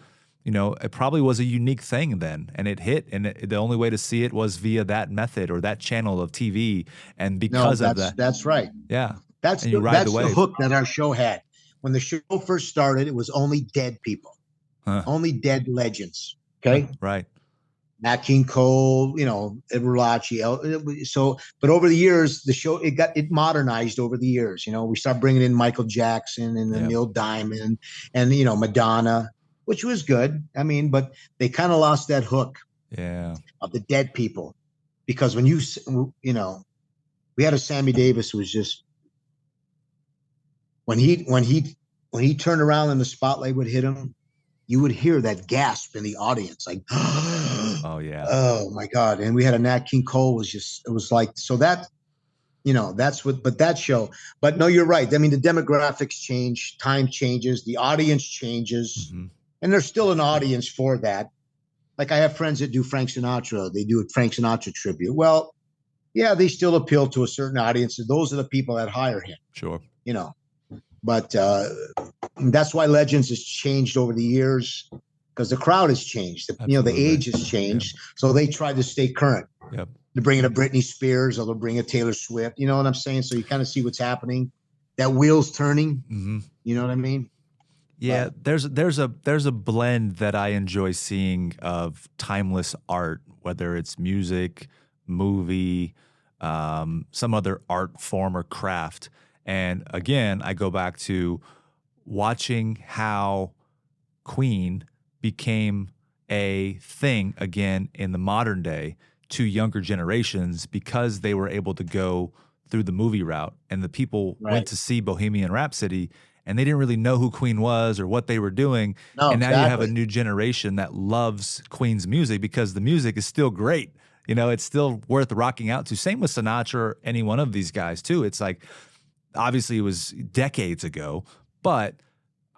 you know, it probably was a unique thing then, and it hit, and the only way to see it was via that method or that channel of TV. And because of that, that's right. Yeah. That's the hook that our show had. When the show first started, it was only dead people, only dead legends. Okay. Right. Nat King Cole, you know, Ibarachi. So, but over the years, the show, it modernized over the years. You know, we started bringing in Michael Jackson and then Neil Diamond and, you know, Madonna, which was good. I mean, but they kind of lost that hook of the dead people, because when you know, we had a Sammy Davis who was just, when he turned around and the spotlight would hit him, you would hear that gasp in the audience, like, oh yeah, oh my God. And we had a Nat King Cole, it was like, so that, you know, but that show, but no, you're right. I mean, the demographics change, time changes, the audience changes, and there's still an audience for that. Like I have friends that do Frank Sinatra, they do a Frank Sinatra tribute. Well, yeah, they still appeal to a certain audience. And those are the people that hire him. Sure. You know, but that's why Legends has changed over the years, because the crowd has changed. You know, the age has changed. So they try to stay current. Yep. They're bringing a Britney Spears, or they'll bring a Taylor Swift. You know what I'm saying? So you kind of see what's happening. That wheel's turning. You know what I mean? Yeah, there's a blend that I enjoy seeing of timeless art, whether it's music, movie, some other art form or craft. And again, I go back to watching how Queen became a thing again in the modern day to younger generations, because they were able to go through the movie route, and the people went to see Bohemian Rhapsody and they didn't really know who Queen was or what they were doing. And now you have a new generation that loves Queen's music because the music is still great. You know, it's still worth rocking out to. Same with Sinatra or any one of these guys too. It's like, obviously it was decades ago, but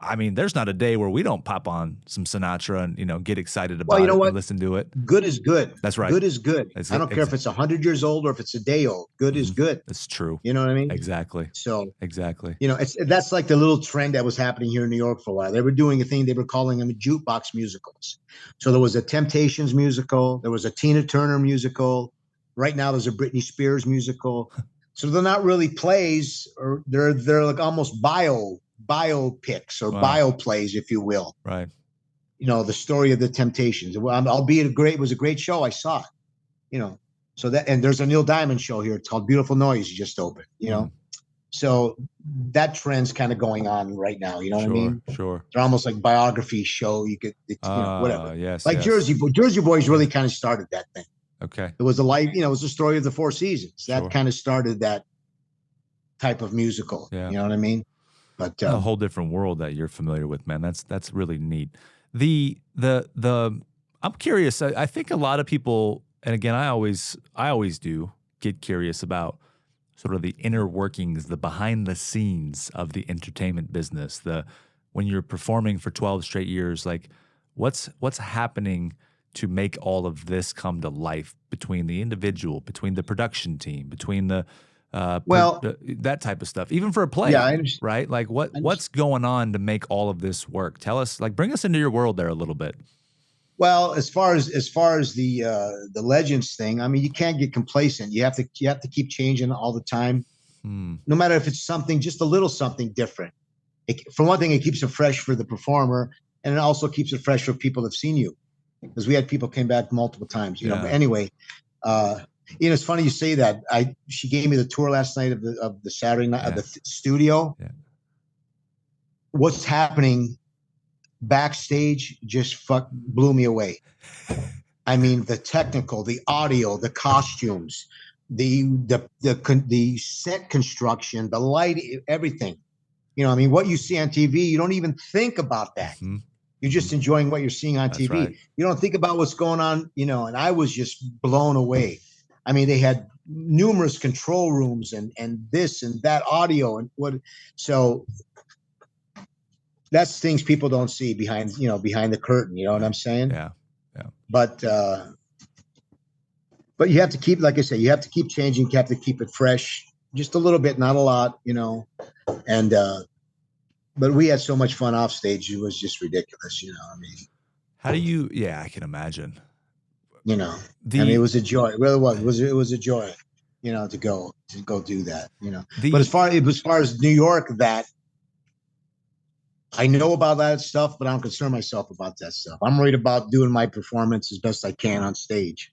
I mean, there's not a day where we don't pop on some Sinatra and, you know, get excited about it and listen to it. Good is good. That's right. Good is good. I don't care if it's 100 years old or if it's a day old. Good is good. That's true. You know what I mean? Exactly. So exactly. You know, that's like the little trend that was happening here in New York for a while. They were doing a thing, they were calling them jukebox musicals. So there was a Temptations musical, there was a Tina Turner musical. Right now there's a Britney Spears musical. So they're not really plays, or they're like almost biopics or bioplays, if you will. Right. You know, the story of the Temptations. Albeit it was a great show. I saw it. You know, so that, and there's a Neil Diamond show here. It's called Beautiful Noise. You just opened. You know, so that trend's kind of going on right now. You know what I mean? Sure. They're almost like biography show. You could, you know, whatever. Yes. Like Jersey Boys really kind of started that thing. Okay. It was a life. You know, it was the story of the Four Seasons. That kind of started that type of musical. Yeah. You know what I mean? But a whole different world that you're familiar with, man. That's really neat. I'm curious. I think a lot of people, and again, I always do get curious about sort of the inner workings, the behind the scenes of the entertainment business. When you're performing for 12 straight years, like what's happening to make all of this come to life between the individual, between the production team, between the that type of stuff, even for a play, right? Like what's going on to make all of this work? Tell us, like, bring us into your world there a little bit. Well, as far as the Legends thing, I mean, you can't get complacent. You have to keep changing all the time, no matter if it's something, just a little something different. for one thing, it keeps it fresh for the performer, and it also keeps it fresh for people that've seen you, because we had people came back multiple times, But anyway, it's funny you say that. She gave me the tour last night of the Saturday night of the studio. Yeah. What's happening backstage just blew me away. I mean, the technical, the audio, the costumes, the set construction, the light, everything. I mean, what you see on TV, you don't even think about that. Mm-hmm. You're just enjoying what you're seeing on TV. Right. You don't think about what's going on, and I was just blown away. I mean, they had numerous control rooms and this and that audio and so that's things people don't see behind the curtain, you know what I'm saying? Yeah. But you have to keep, like I said, you have to keep changing, you have to keep it fresh, just a little bit, not a lot, and but we had so much fun off stage, it was just ridiculous, I mean. How do you? Yeah, I can imagine. I mean, it was a joy. It really was. It was a joy, to go do that. But as far as New York, that I know about that stuff, but I don't concern myself about that stuff. I'm worried about doing my performance as best I can on stage.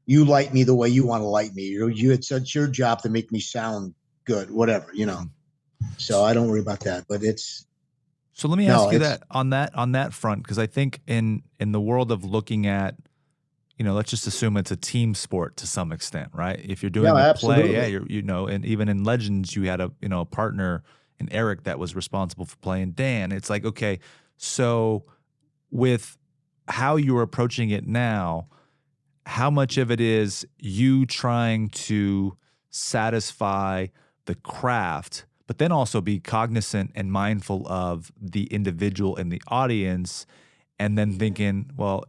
You light me the way you want to light me. It's your job to make me sound good, whatever, So I don't worry about that. But it's. So let me ask you that on that front, because I think in the world of looking at, let's just assume it's a team sport to some extent, right? If you're doing a play, and even in Legends, you had a partner in Eric that was responsible for playing Dan. It's like, okay, so with how you're approaching it now, how much of it is you trying to satisfy the craft, but then also be cognizant and mindful of the individual and the audience, and then thinking, well,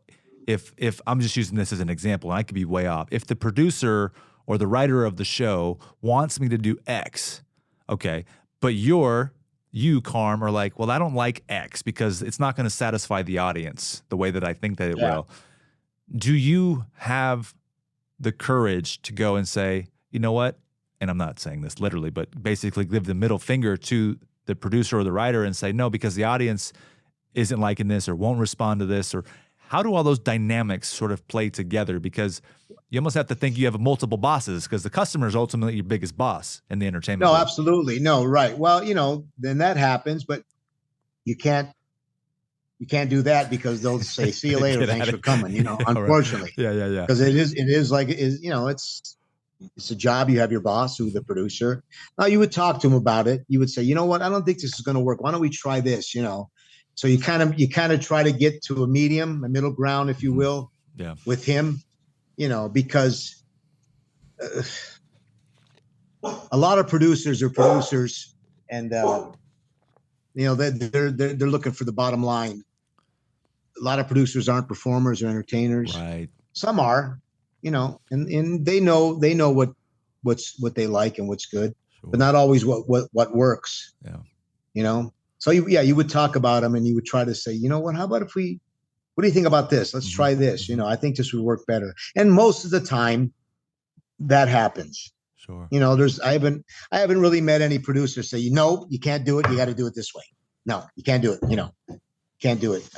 if I'm just using this as an example, and I could be way off. If the producer or the writer of the show wants me to do X, okay, but you, Carm, are like, well, I don't like X because it's not going to satisfy the audience the way that I think that it will. Do you have the courage to go and say, you know what? And I'm not saying this literally, but basically give the middle finger to the producer or the writer and say, no, because the audience isn't liking this or won't respond to this? Or how do all those dynamics sort of play together? Because you almost have to think you have multiple bosses, because the customer is ultimately your biggest boss in the entertainment world. Absolutely. No, right. Well, then that happens, but you can't do that, because they'll say, see you later, thanks for coming, unfortunately. Yeah. Because it is like, it's a job. You have your boss, who's the producer. Now you would talk to him about it. You would say, you know what, I don't think this is going to work. Why don't we try this, So you kind of try to get to a middle ground, if you will, with him, because a lot of producers are producers, and they're looking for the bottom line. A lot of producers aren't performers or entertainers. Right. Some are, and they know what they like and what's good, but not always what works. Yeah. So you would talk about them, and you would try to say, you know what, how about what do you think about this? Let's try this. I think this would work better. And most of the time that happens. Sure. I haven't really met any producer say, no, you can't do it. You got to do it this way. No, you can't do it. Can't do it.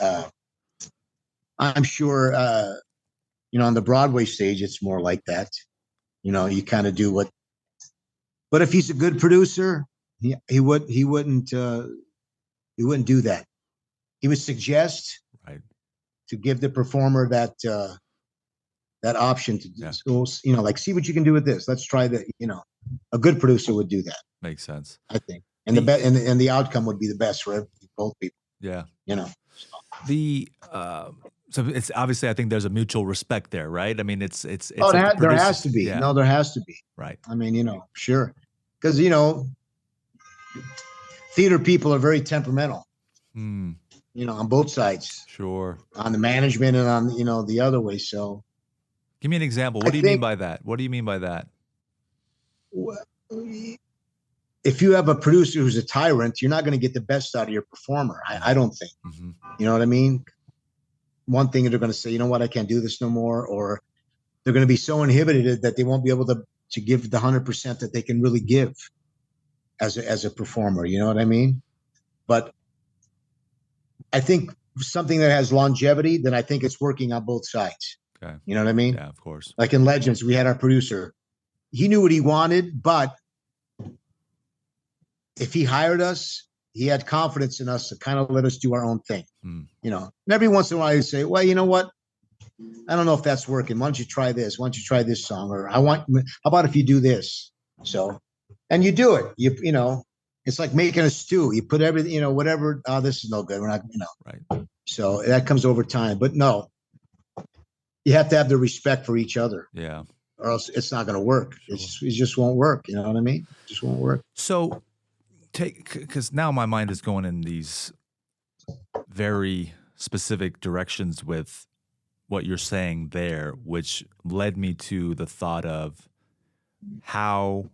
I'm sure, on the Broadway stage, it's more like that. You kind of do what, but if he's a good producer, he wouldn't do that. He would suggest to give the performer that option to like, see what you can do with this. Let's try that. A good producer would do that. Makes sense, I think, and the outcome would be the best for both people. Yeah. So it's obviously, I think there's a mutual respect there, right? I mean, it's there has to be. Yeah. No, there has to be. Right. I mean, sure, because theater people are very temperamental. On both sides. Sure. On the management and on the other way. So, give me an example. What do you mean by that? What do you mean by that? If you have a producer who's a tyrant, you're not going to get the best out of your performer. I don't think. Mm-hmm. You know what I mean? One thing, they're going to say, you know what, I can't do this no more, or they're going to be so inhibited that they won't be able to give the 100% that they can really give as a performer. You know what I mean? But I think something that has longevity, then I think it's working on both sides. Okay. You know what I mean? Yeah, of course. Like in Legends, we had our producer. He knew what he wanted, but if he hired us, he had confidence in us to kind of let us do our own thing. You know, and every once in a while he'd say, well, you know what? I don't know if that's working. Why don't you try this? Why don't you try this song? Or how about if you do this? So, and you do it. You know, it's like making a stew. You put everything, you know, whatever. Oh, this is no good. We're not, you know. Right. So that comes over time. But no, you have to have the respect for each other. Yeah. Or else it's not going to work. Sure. It just won't work. You know what I mean? It just won't work. So because now my mind is going in these very specific directions with what you're saying there, which led me to the thought of how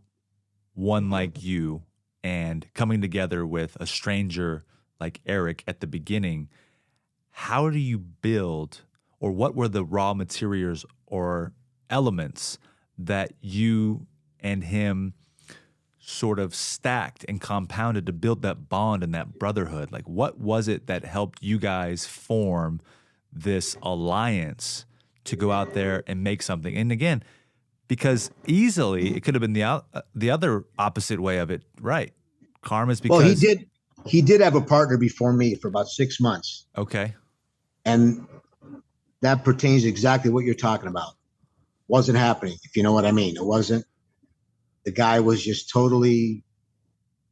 one like you and coming together with a stranger like Eric at the beginning, how do you build, or what were the raw materials or elements that you and him sort of stacked and compounded to build that bond and that brotherhood? Like, what was it that helped you guys form this alliance to go out there and make something? And again, because easily it could have been the other opposite way of it, right? Karma's because well, he did have a partner before me for about 6 months. Okay. And that pertains exactly what you're talking about. Wasn't happening, if you know what I mean. It wasn't. The guy was just totally,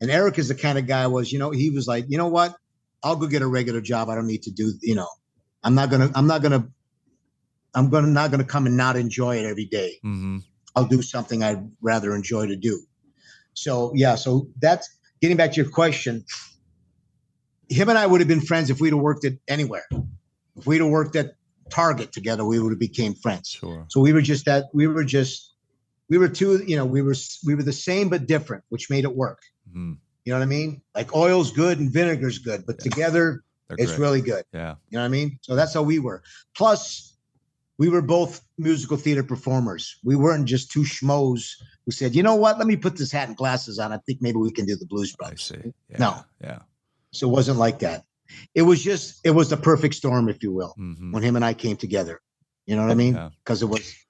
and Eric is the kind of guy was, you know, he was like, you know what? I'll go get a regular job. I don't need to do, you know, I'm not gonna come and not enjoy it every day. Mm-hmm. I'll do something I'd rather enjoy to do. So yeah, so that's getting back to your question. Him and I would have been friends if we'd have worked at anywhere. If we'd have worked at Target together, we would have became friends. Sure. So we were two, you know, we were the same but different, which made it work. Mm-hmm. You know what I mean? Like oil's good and vinegar's good, but together it's really good. Yeah. You know what I mean? So that's how we were. Plus, we were both musical theater performers. We weren't just two schmoes who said, you know what, let me put this hat and glasses on. I think maybe we can do the Blues Brothers. I see. Yeah. No. Yeah. So it wasn't like that. It was the perfect storm, if you will, Mm-hmm. when him and I came together. You know what I mean? Because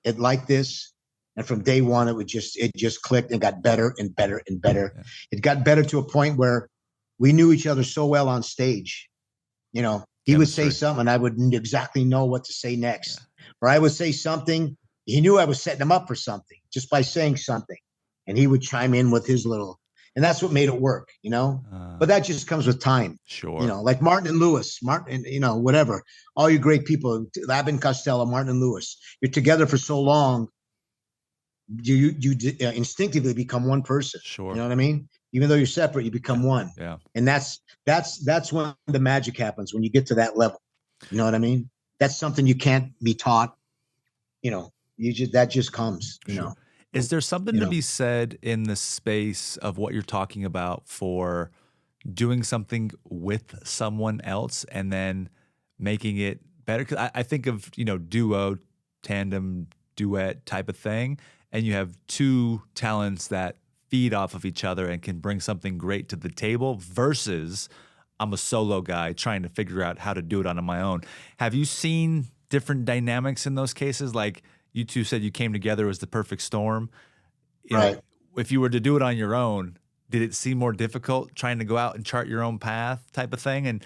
it like this. And from day one, it just clicked and got better and better and better. Yeah. It got better to a point where we knew each other so well on stage. You know, he would say something and I wouldn't exactly know what to say next. Yeah. Or I would say something. He knew I was setting him up for something just by saying something. And he would chime in with his little, and that's what made it work, you know? But that just comes with time. Sure. You know, like Martin and Lewis, you know, whatever. All you great people, Abbott and Costello, Martin and Lewis. You're together for so long. You instinctively become one person. Sure. You know what I mean? Even though you're separate, you become one. Yeah. And that's when the magic happens, when you get to that level. You know what I mean? That's something you can't be taught. You know, that just comes, you know. Is there something to be said in the space of what you're talking about for doing something with someone else and then making it better? Because I think of, you know, duo, tandem, duet type of thing. And you have two talents that feed off of each other and can bring something great to the table versus I'm a solo guy trying to figure out how to do it on my own. Have you seen different dynamics in those cases? Like you two said you came together, it was the perfect storm. Right. Know, if you were to do it on your own, did it seem more difficult trying to go out and chart your own path type of thing? And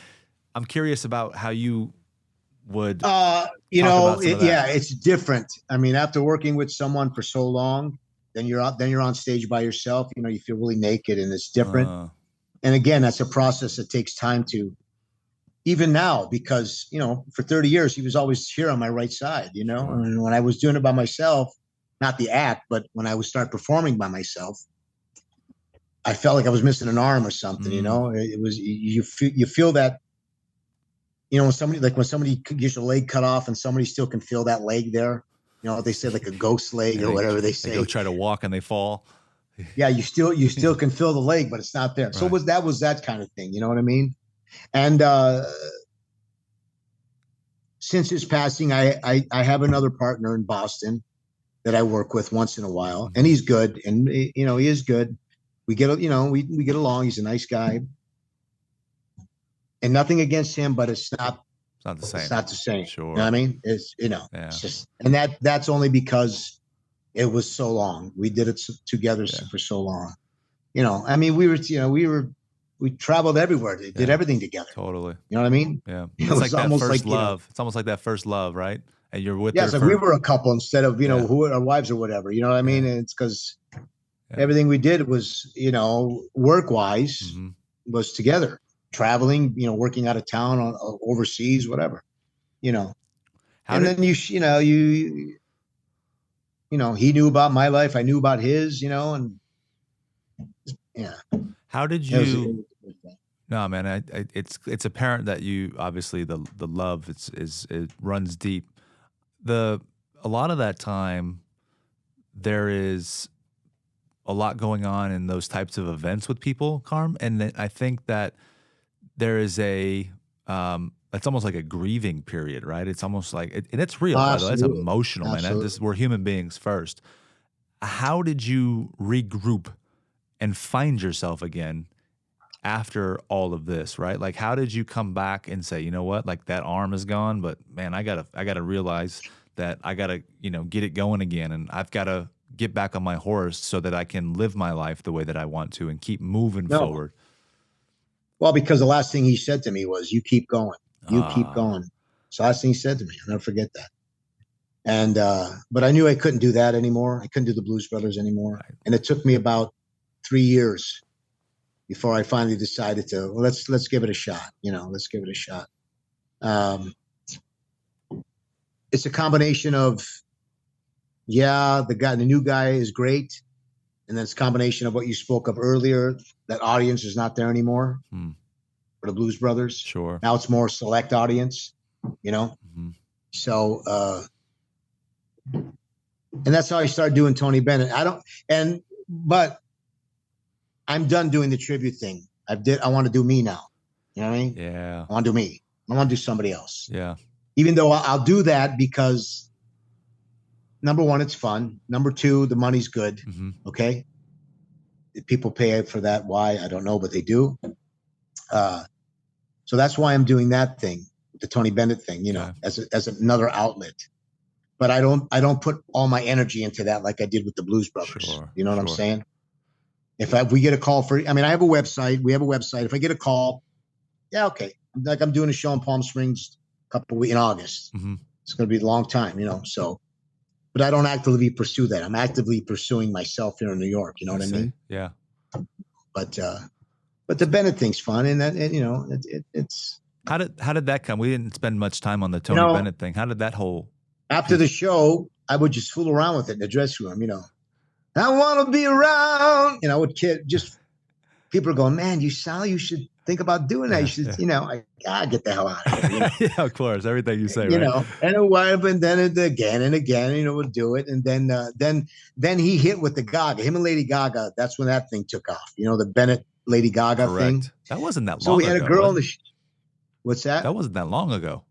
I'm curious about how you would you know, it's different. I mean, after working with someone for so long, then you're on stage by yourself, you know, you feel really naked and it's different. And again, that's a process that takes time to, even now, because, you know, for 30 years, he was always here on my right side, you know, and when I was doing it by myself, not the act, but when I would start performing by myself, I felt like I was missing an arm or something, you know. It was, you feel that, you know, when somebody gets your leg cut off and somebody still can feel that leg there, you know, they say like a ghost leg or whatever they say. They go try to walk and they fall. Yeah, you still can feel the leg, but it's not there. Right. So that was that kind of thing, you know what I mean? And since his passing, I have another partner in Boston that I work with once in a while, and he's good, and you know, he is good. We get along. He's a nice guy. and nothing against him, but it's not the same. It's not the same. Sure. You know what I mean? It's, it's just, and that's only because it was so long. We did it together for so long. I mean, we traveled everywhere. Did everything together. Totally. You know what I mean? Yeah. It's like that first love. It's almost like that first love, right? And you're with her. It's like we were a couple instead of, who our wives or whatever. You know what I mean? And it's because everything we did was, work-wise was together. Traveling, working out of town, overseas, whatever, then he knew about my life. I knew about his, and yeah. How did you? No, man. It's apparent that you obviously the love it runs deep. A lot of that time, there is a lot going on in those types of events with people, Carm, and I think that there is it's almost like a grieving period, right? It's almost like, and it's real, by the way. It's emotional, man. We're human beings first. How did you regroup and find yourself again after all of this, right? Like, how did you come back and say, you know what, like that arm is gone, but man, I gotta realize that I gotta, get it going again, and I've got to get back on my horse so that I can live my life the way that I want to and keep moving forward. Well, because the last thing he said to me was, you keep going. You keep going. So last thing he said to me, I'll never forget that. And, but I knew I couldn't do that anymore. I couldn't do the Blues Brothers anymore. Right. And it took me about 3 years before I finally decided to, let's give it a shot. Let's give it a shot. It's a combination of, the new guy is great. And then it's a combination of what you spoke of earlier, that audience is not there anymore for the Blues Brothers. Sure. Now it's more select audience, So, and that's how I started doing Tony Bennett. But I'm done doing the tribute thing. I want to do me now. You know what I mean? Yeah. I want to do me. I want to do somebody else. Yeah. Even though I'll do that because, number one, it's fun. Number two, the money's good. Okay. People pay for that. Why? I don't know, but they do. So that's why I'm doing that thing, the Tony Bennett thing, as another outlet. But I don't put all my energy into that like I did with the Blues Brothers. Sure, you know what I'm saying? If we get a call I have a website. We have a website. If I get a call, okay. Like I'm doing a show in Palm Springs in August. It's going to be a long time, so. But I don't actively pursue that. I'm actively pursuing myself here in New York. You know what I mean? Yeah. But the Bennett thing's fun, and that it's. How did that come? We didn't spend much time on the Tony Bennett thing. How did that whole? After the show, I would just fool around with it in the dressing room. I want to be around. With people are going, man, you should think about doing that. You should, get the hell out of here. Yeah, of course. Everything you say, right? And a while, and then again and again, we'll do it. And then he hit with the Gaga, him and Lady Gaga. That's when that thing took off. The Bennett Lady Gaga thing. That wasn't that long ago. So we had a girl on the what's that? That wasn't that long ago.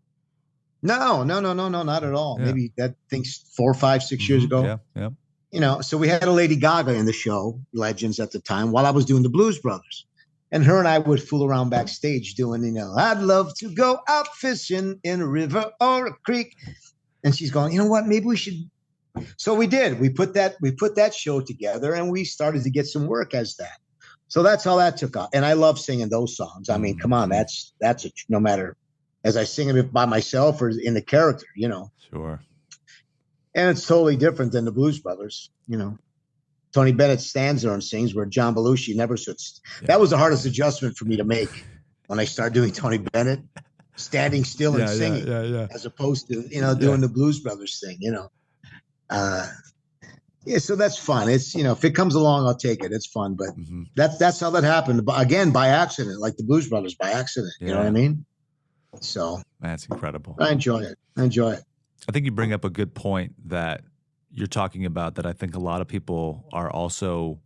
No, not at all. Yeah. Maybe that thing's 4, 5, 6 years ago. Yeah. So we had a Lady Gaga in the show, Legends at the time, while I was doing the Blues Brothers. And her and I would fool around backstage doing, I'd love to go out fishing in a river or a creek. And she's going, you know what, maybe we should. So we did. We put that show together and we started to get some work as that. So that's how that took off. And I love singing those songs. I mean, come on, that's no matter as I sing it by myself or in the character, Sure. And it's totally different than the Blues Brothers, Tony Bennett stands there and sings where John Belushi never sits. Yeah. That was the hardest adjustment for me to make when I started doing Tony Bennett, standing still and singing, as opposed to, doing the Blues Brothers thing, so that's fun. It's, if it comes along, I'll take it. It's fun, but that's how that happened. But again, by accident, like the Blues Brothers, by accident. You know what I mean? So that's incredible. I enjoy it. I think you bring up a good point that you're talking about that I think a lot of people are also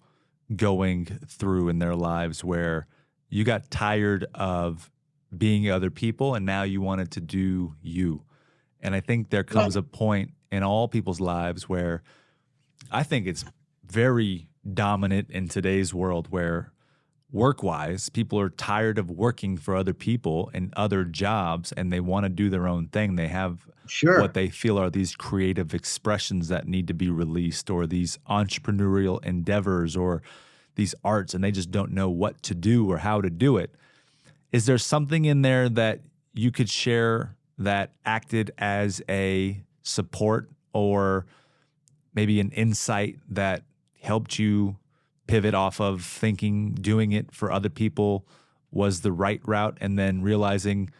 going through in their lives, where you got tired of being other people and now you wanted to do you. And I think there comes a point in all people's lives where I think it's very dominant in today's world, where work-wise, people are tired of working for other people and other jobs, and they want to do their own thing. They have what Sure. they feel are these creative expressions that need to be released, or these entrepreneurial endeavors, or these arts, and they just don't know what to do or how to do it. Is there something in there that you could share that acted as a support, or maybe an insight that helped you pivot off of thinking doing it for other people was the right route, and then realizing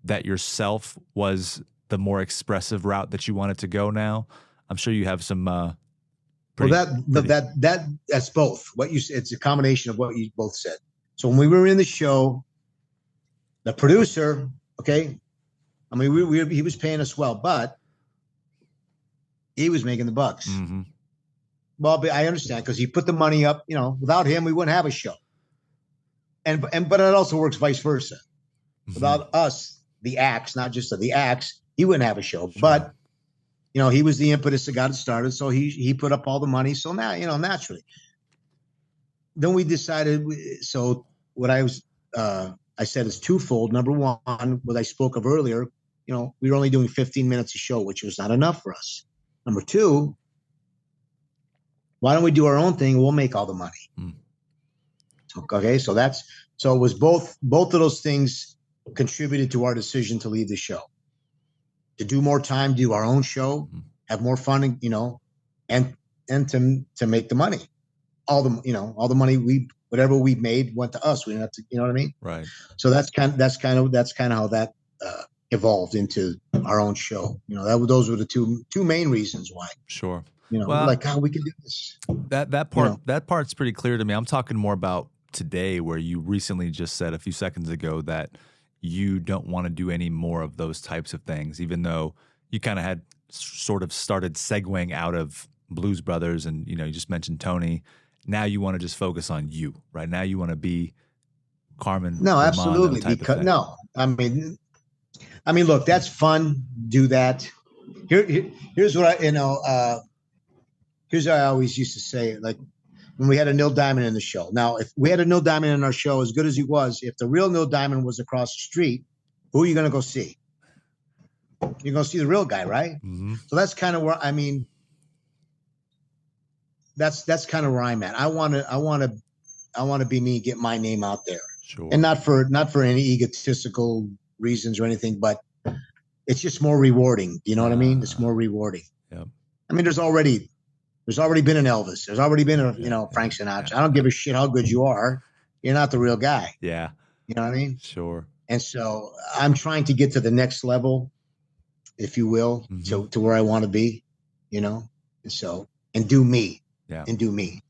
that yourself was the more expressive route that you wanted to go now? I'm sure you have some that's both. What you said, it's a combination of what you both said. So when we were in the show, the producer, okay, I mean, he was paying us well, but he was making the bucks. Mm-hmm. Well, but I understand, because he put the money up. You know, without him, we wouldn't have a show. But it also works vice versa. Mm-hmm. Without us, the acts, not just the acts, he wouldn't have a show. Sure. But you know, he was the impetus that got it started. So he put up all the money. So now, you know, naturally. Then we decided. So what I said is twofold. Number one, what I spoke of earlier. You know, we were only doing 15 minutes a show, which was not enough for us. Number two, why don't we do our own thing? We'll make all the money. Mm. Okay, so it was both of those things contributed to our decision to leave the show, to do more time, do our own show, have more fun, you know, and to make the money. All the money whatever we made went to us. We didn't have to, you know what I mean? Right. So that's kind of how that evolved into our own show. You know, those were the two main reasons why. Sure. You know, well, like how we can do this. That part's pretty clear to me. I'm talking more about today, where you recently just said a few seconds ago that you don't want to do any more of those types of things, even though you kind of had sort of started segueing out of Blues Brothers, and you know, you just mentioned Tony. Now you want to just focus on you, right? Now you want to be Carmen. No, Romano absolutely. Because no, I mean, look, that's fun. Do that. Here's what here's what I always used to say, like when we had a Neil Diamond in the show. Now, if we had a Neil Diamond in our show, as good as he was, if the real Neil Diamond was across the street, who are you going to go see? You're going to see the real guy, right? Mm-hmm. So that's kind of where, I mean, that's kind of where I'm at. I want to be me, get my name out there. Sure. And not for any egotistical reasons or anything, but it's just more rewarding. You know what I mean? It's more rewarding. Yeah. I mean, there's already been an Elvis. There's already been a Frank Sinatra. I don't give a shit how good you are. You're not the real guy. Yeah. You know what I mean? Sure. And so I'm trying to get to the next level, if you will, mm-hmm. to where I want to be, you know? And do me. Yeah. And do me.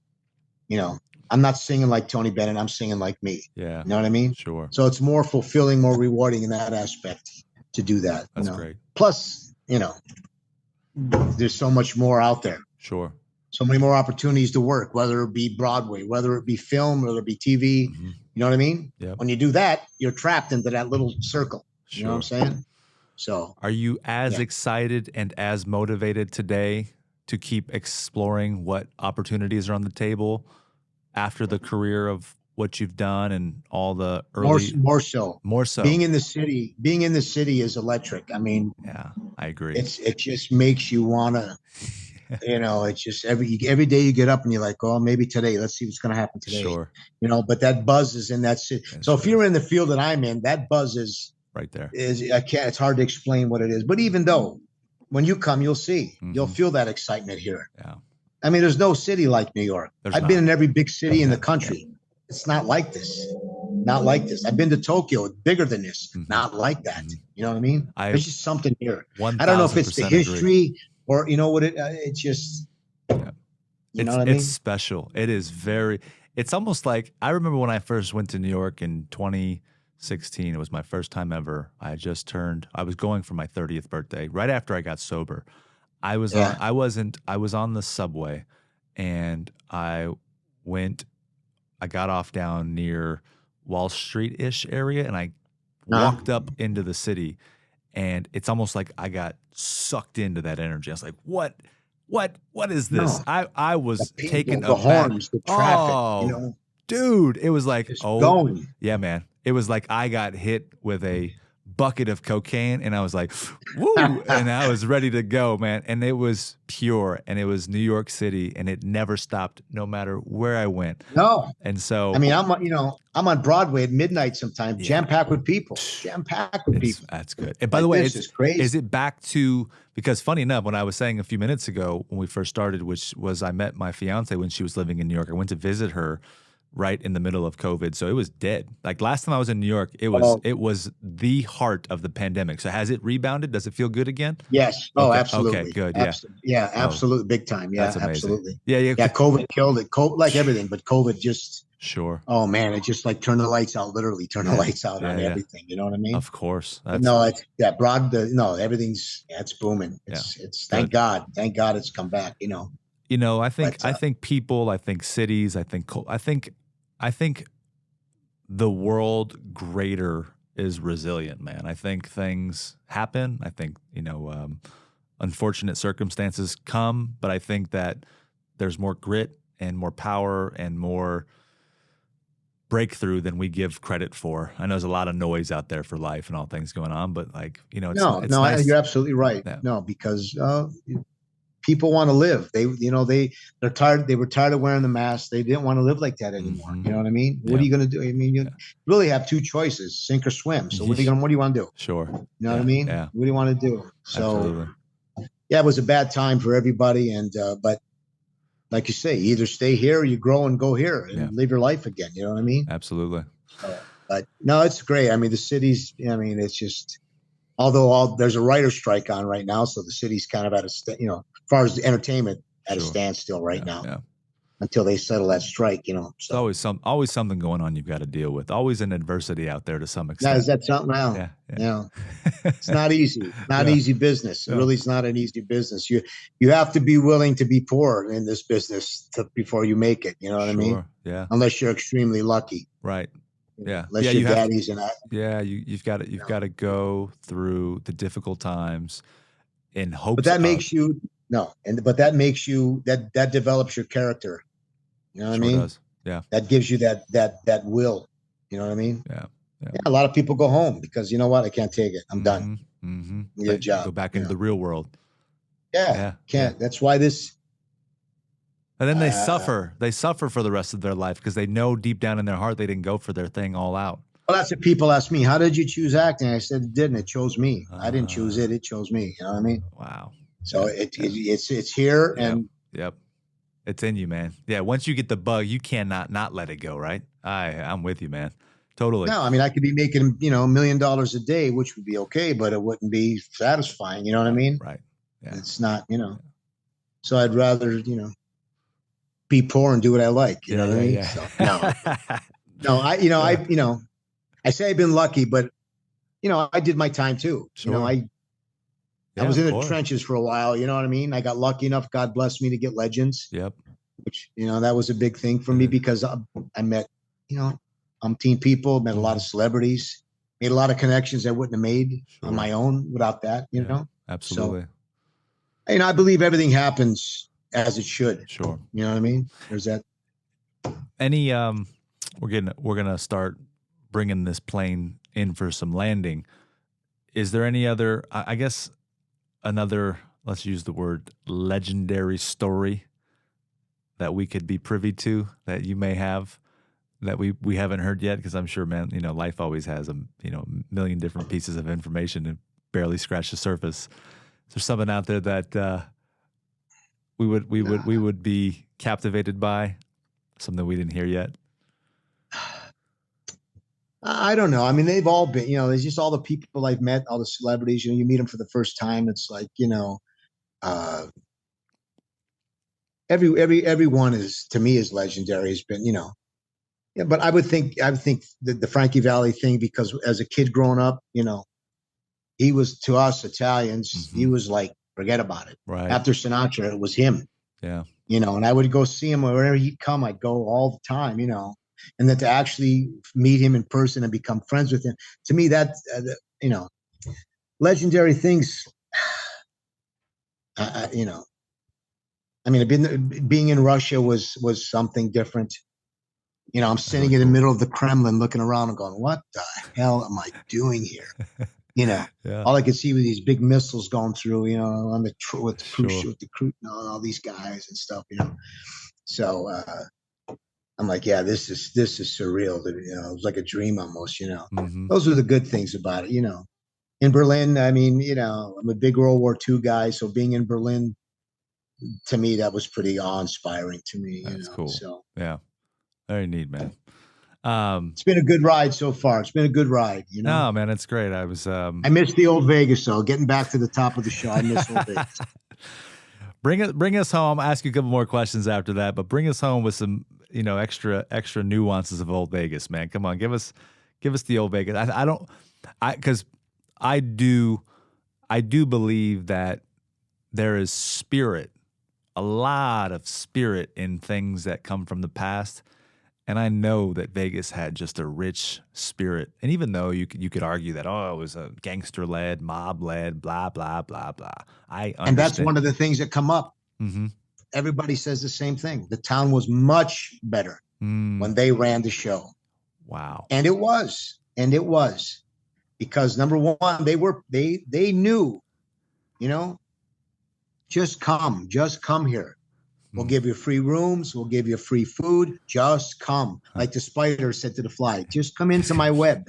You know, I'm not singing like Tony Bennett. I'm singing like me. Yeah. You know what I mean? Sure. So it's more fulfilling, more rewarding in that aspect to do that. That's great. Plus, you know, there's so much more out there. Sure. So many more opportunities to work, whether it be Broadway, whether it be film, whether it be TV. Mm-hmm. You know what I mean? Yeah. When you do that, you're trapped into that little circle. Sure. You know what I'm saying? So are you as excited and as motivated today to keep exploring what opportunities are on the table after the career of what you've done and all the early more so being in the city is electric. I mean, yeah, I agree. It just makes you wanna, you know, it's just every day you get up and you're like, oh, maybe today, let's see what's going to happen today. Sure. You know, but that buzz is in that city. So if you're in the field that I'm in, that buzz is right there. It's hard to explain what it is, but even though when you come, you'll see, you'll feel that excitement here. Yeah. I mean, there's no city like New York. I've been in every big city in the country. It's not like this. Not like this. I've been to Tokyo, bigger than this. Mm-hmm. Not like that. Mm-hmm. You know what I mean? There's just something here. I don't know if it's the history or, you know what, it's just, you know what I mean? It's special. It is it's almost like, I remember when I first went to New York in 2016, it was my first time ever. I was going for my 30th birthday, right after I got sober. I was on the subway and I got off down near Wall Street-ish area and I walked up into the city, and it's almost like I got sucked into that energy. I was like, what is this? No. I was taken the aback. horns, the traffic, you know? dude, it was like, Just oh, going. yeah, man. It was like I got hit with a bucket of cocaine and I was like, woo, and I was ready to go, man. And it was pure and it was New York City and it never stopped no matter where I went. No. And so, I mean, I'm on Broadway at midnight sometimes, yeah, jam-packed with people, jam-packed with people. that's good. And by Like, the way, this is crazy. is it back to, because funny enough, when I was saying a few minutes ago when we first started, which was I met my fiance when she was living in New York. I went to visit her right in the middle of COVID. So it was dead. Like last time I was in New York, it was the heart of the pandemic. So has it rebounded? Does it feel good again? Yes. Oh, okay. absolutely. Okay, good. Yeah. Yeah, absolutely. Big time. Yeah, that's amazing. Absolutely. Yeah. Yeah, COVID killed it. Like everything, but COVID just, sure. Oh man, it just like turned the lights out, literally turned the lights out on everything. You know what I mean? Of course. It's that everything's it's booming. It's thank God it's come back, I think people, I think cities, I think the world greater is resilient, man. I think things happen. I think, unfortunate circumstances come, but I think that there's more grit and more power and more breakthrough than we give credit for. I know there's a lot of noise out there for life and all things going on, but it's nice. You're absolutely right. Yeah. No, because people want to live. They're tired. They were tired of wearing the mask. They didn't want to live like that anymore. Mm-hmm. You know what I mean? What are you going to do? I mean, you really have two choices: sink or swim. So what do you want to do? Sure. You know what I mean? Yeah. What do you want to do? So, absolutely. Yeah, it was a bad time for everybody, and but like you say, you either stay here or you grow and go here and live your life again. You know what I mean? Absolutely. So, but no, it's great. I mean, the cities. I mean, it's just. Although there's a writer's strike on right now, so the city's kind of at a as far as the entertainment at a standstill right now, until they settle that strike. So. It's always something going on you've got to deal with. Always an adversity out there to some extent. Yeah, is that something now? Yeah. It's not easy. Not easy business. It really is not an easy business. You have to be willing to be poor in this business before you make it. You know what I mean? Yeah. Unless you're extremely lucky. Right. Yeah. Unless your daddy's in that. Yeah. You've got to go through the difficult times in hopes. But that makes you that develops your character. You know what I mean? Does. Yeah. That gives you that will. You know what I mean? Yeah. A lot of people go home because you know what? I can't take it. I'm done. Mm-hmm. Your job. Go back into the real world. Yeah. Can't. That's why this. And then they suffer. They suffer for the rest of their life because they know deep down in their heart they didn't go for their thing all out. Well, that's what people ask me. How did you choose acting? I said it didn't. It chose me. I didn't choose it. It chose me. You know what I mean? Wow. So it's here and. Yep. It's in you, man. Yeah. Once you get the bug, you cannot not let it go. Right. I'm with you, man. Totally. No, I mean I could be making $1 million a day, which would be okay, but it wouldn't be satisfying. You know what I mean? Right. Yeah. It's not. So I'd rather be poor and do what I like. You know what I mean? Yeah. So, I say I've been lucky, but I did my time too. Sure. I was in the trenches for a while. You know what I mean? I got lucky enough. God blessed me to get Legends. Yep. Which that was a big thing for me because I met umpteen people, met a lot of celebrities, made a lot of connections I wouldn't have made on my own without that. You know. Absolutely. So, I believe everything happens as it should. Sure. You know what I mean? There's that. Any we're gonna start bringing this plane in for some landing. Is there any other? I guess another. Let's use the word legendary story that we could be privy to that you may have that we haven't heard yet. Because I'm sure, man, life always has a million different pieces of information and barely scratch the surface. Is there something out there that we would be captivated by? Something we didn't hear yet? I don't know. I mean, they've all been, there's just all the people I've met, all the celebrities, you meet them for the first time. It's like, everyone is, to me, is legendary. Has been, but I would think the Frankie Valli thing, because as a kid growing up, he was, to us Italians, he was like, forget about it. Right. After Sinatra, it was him. Yeah. And I would go see him wherever he'd come. I'd go all the time, and then to actually meet him in person and become friends with him, to me, that, legendary things, I mean, being in Russia was something different. I'm sitting in the middle of the Kremlin looking around and going, what the hell am I doing here? Yeah. All I could see were these big missiles going through, on the with the cruise Sure. with the crew, all these guys and stuff, So I'm like, yeah, this is surreal. It was like a dream almost. Mm-hmm. Those are the good things about it. In Berlin, I mean, I'm a big World War II guy, so being in Berlin, to me, that was pretty awe-inspiring to me. That's cool. So yeah, very neat, man. It's been a good ride so far. It's been a good ride. No, man, it's great. I miss the old Vegas, though. Getting back to the top of the show, I miss old Vegas. Bring us home. I'll ask you a couple more questions after that, but bring us home with some, extra nuances of old Vegas, man. Come on, give us the old Vegas. Because I do believe that there is spirit, a lot of spirit in things that come from the past. And I know that Vegas had just a rich spirit. And even though you could argue that, it was a gangster-led, mob-led, blah, blah, blah, blah. I understand. And that's one of the things that come up. Mm-hmm. Everybody says the same thing. The town was much better when they ran the show. Wow. And it was. Because number one, they knew, just come here. We'll give you free rooms. We'll give you free food. Just come. Like the spider said to the fly, just come into my web,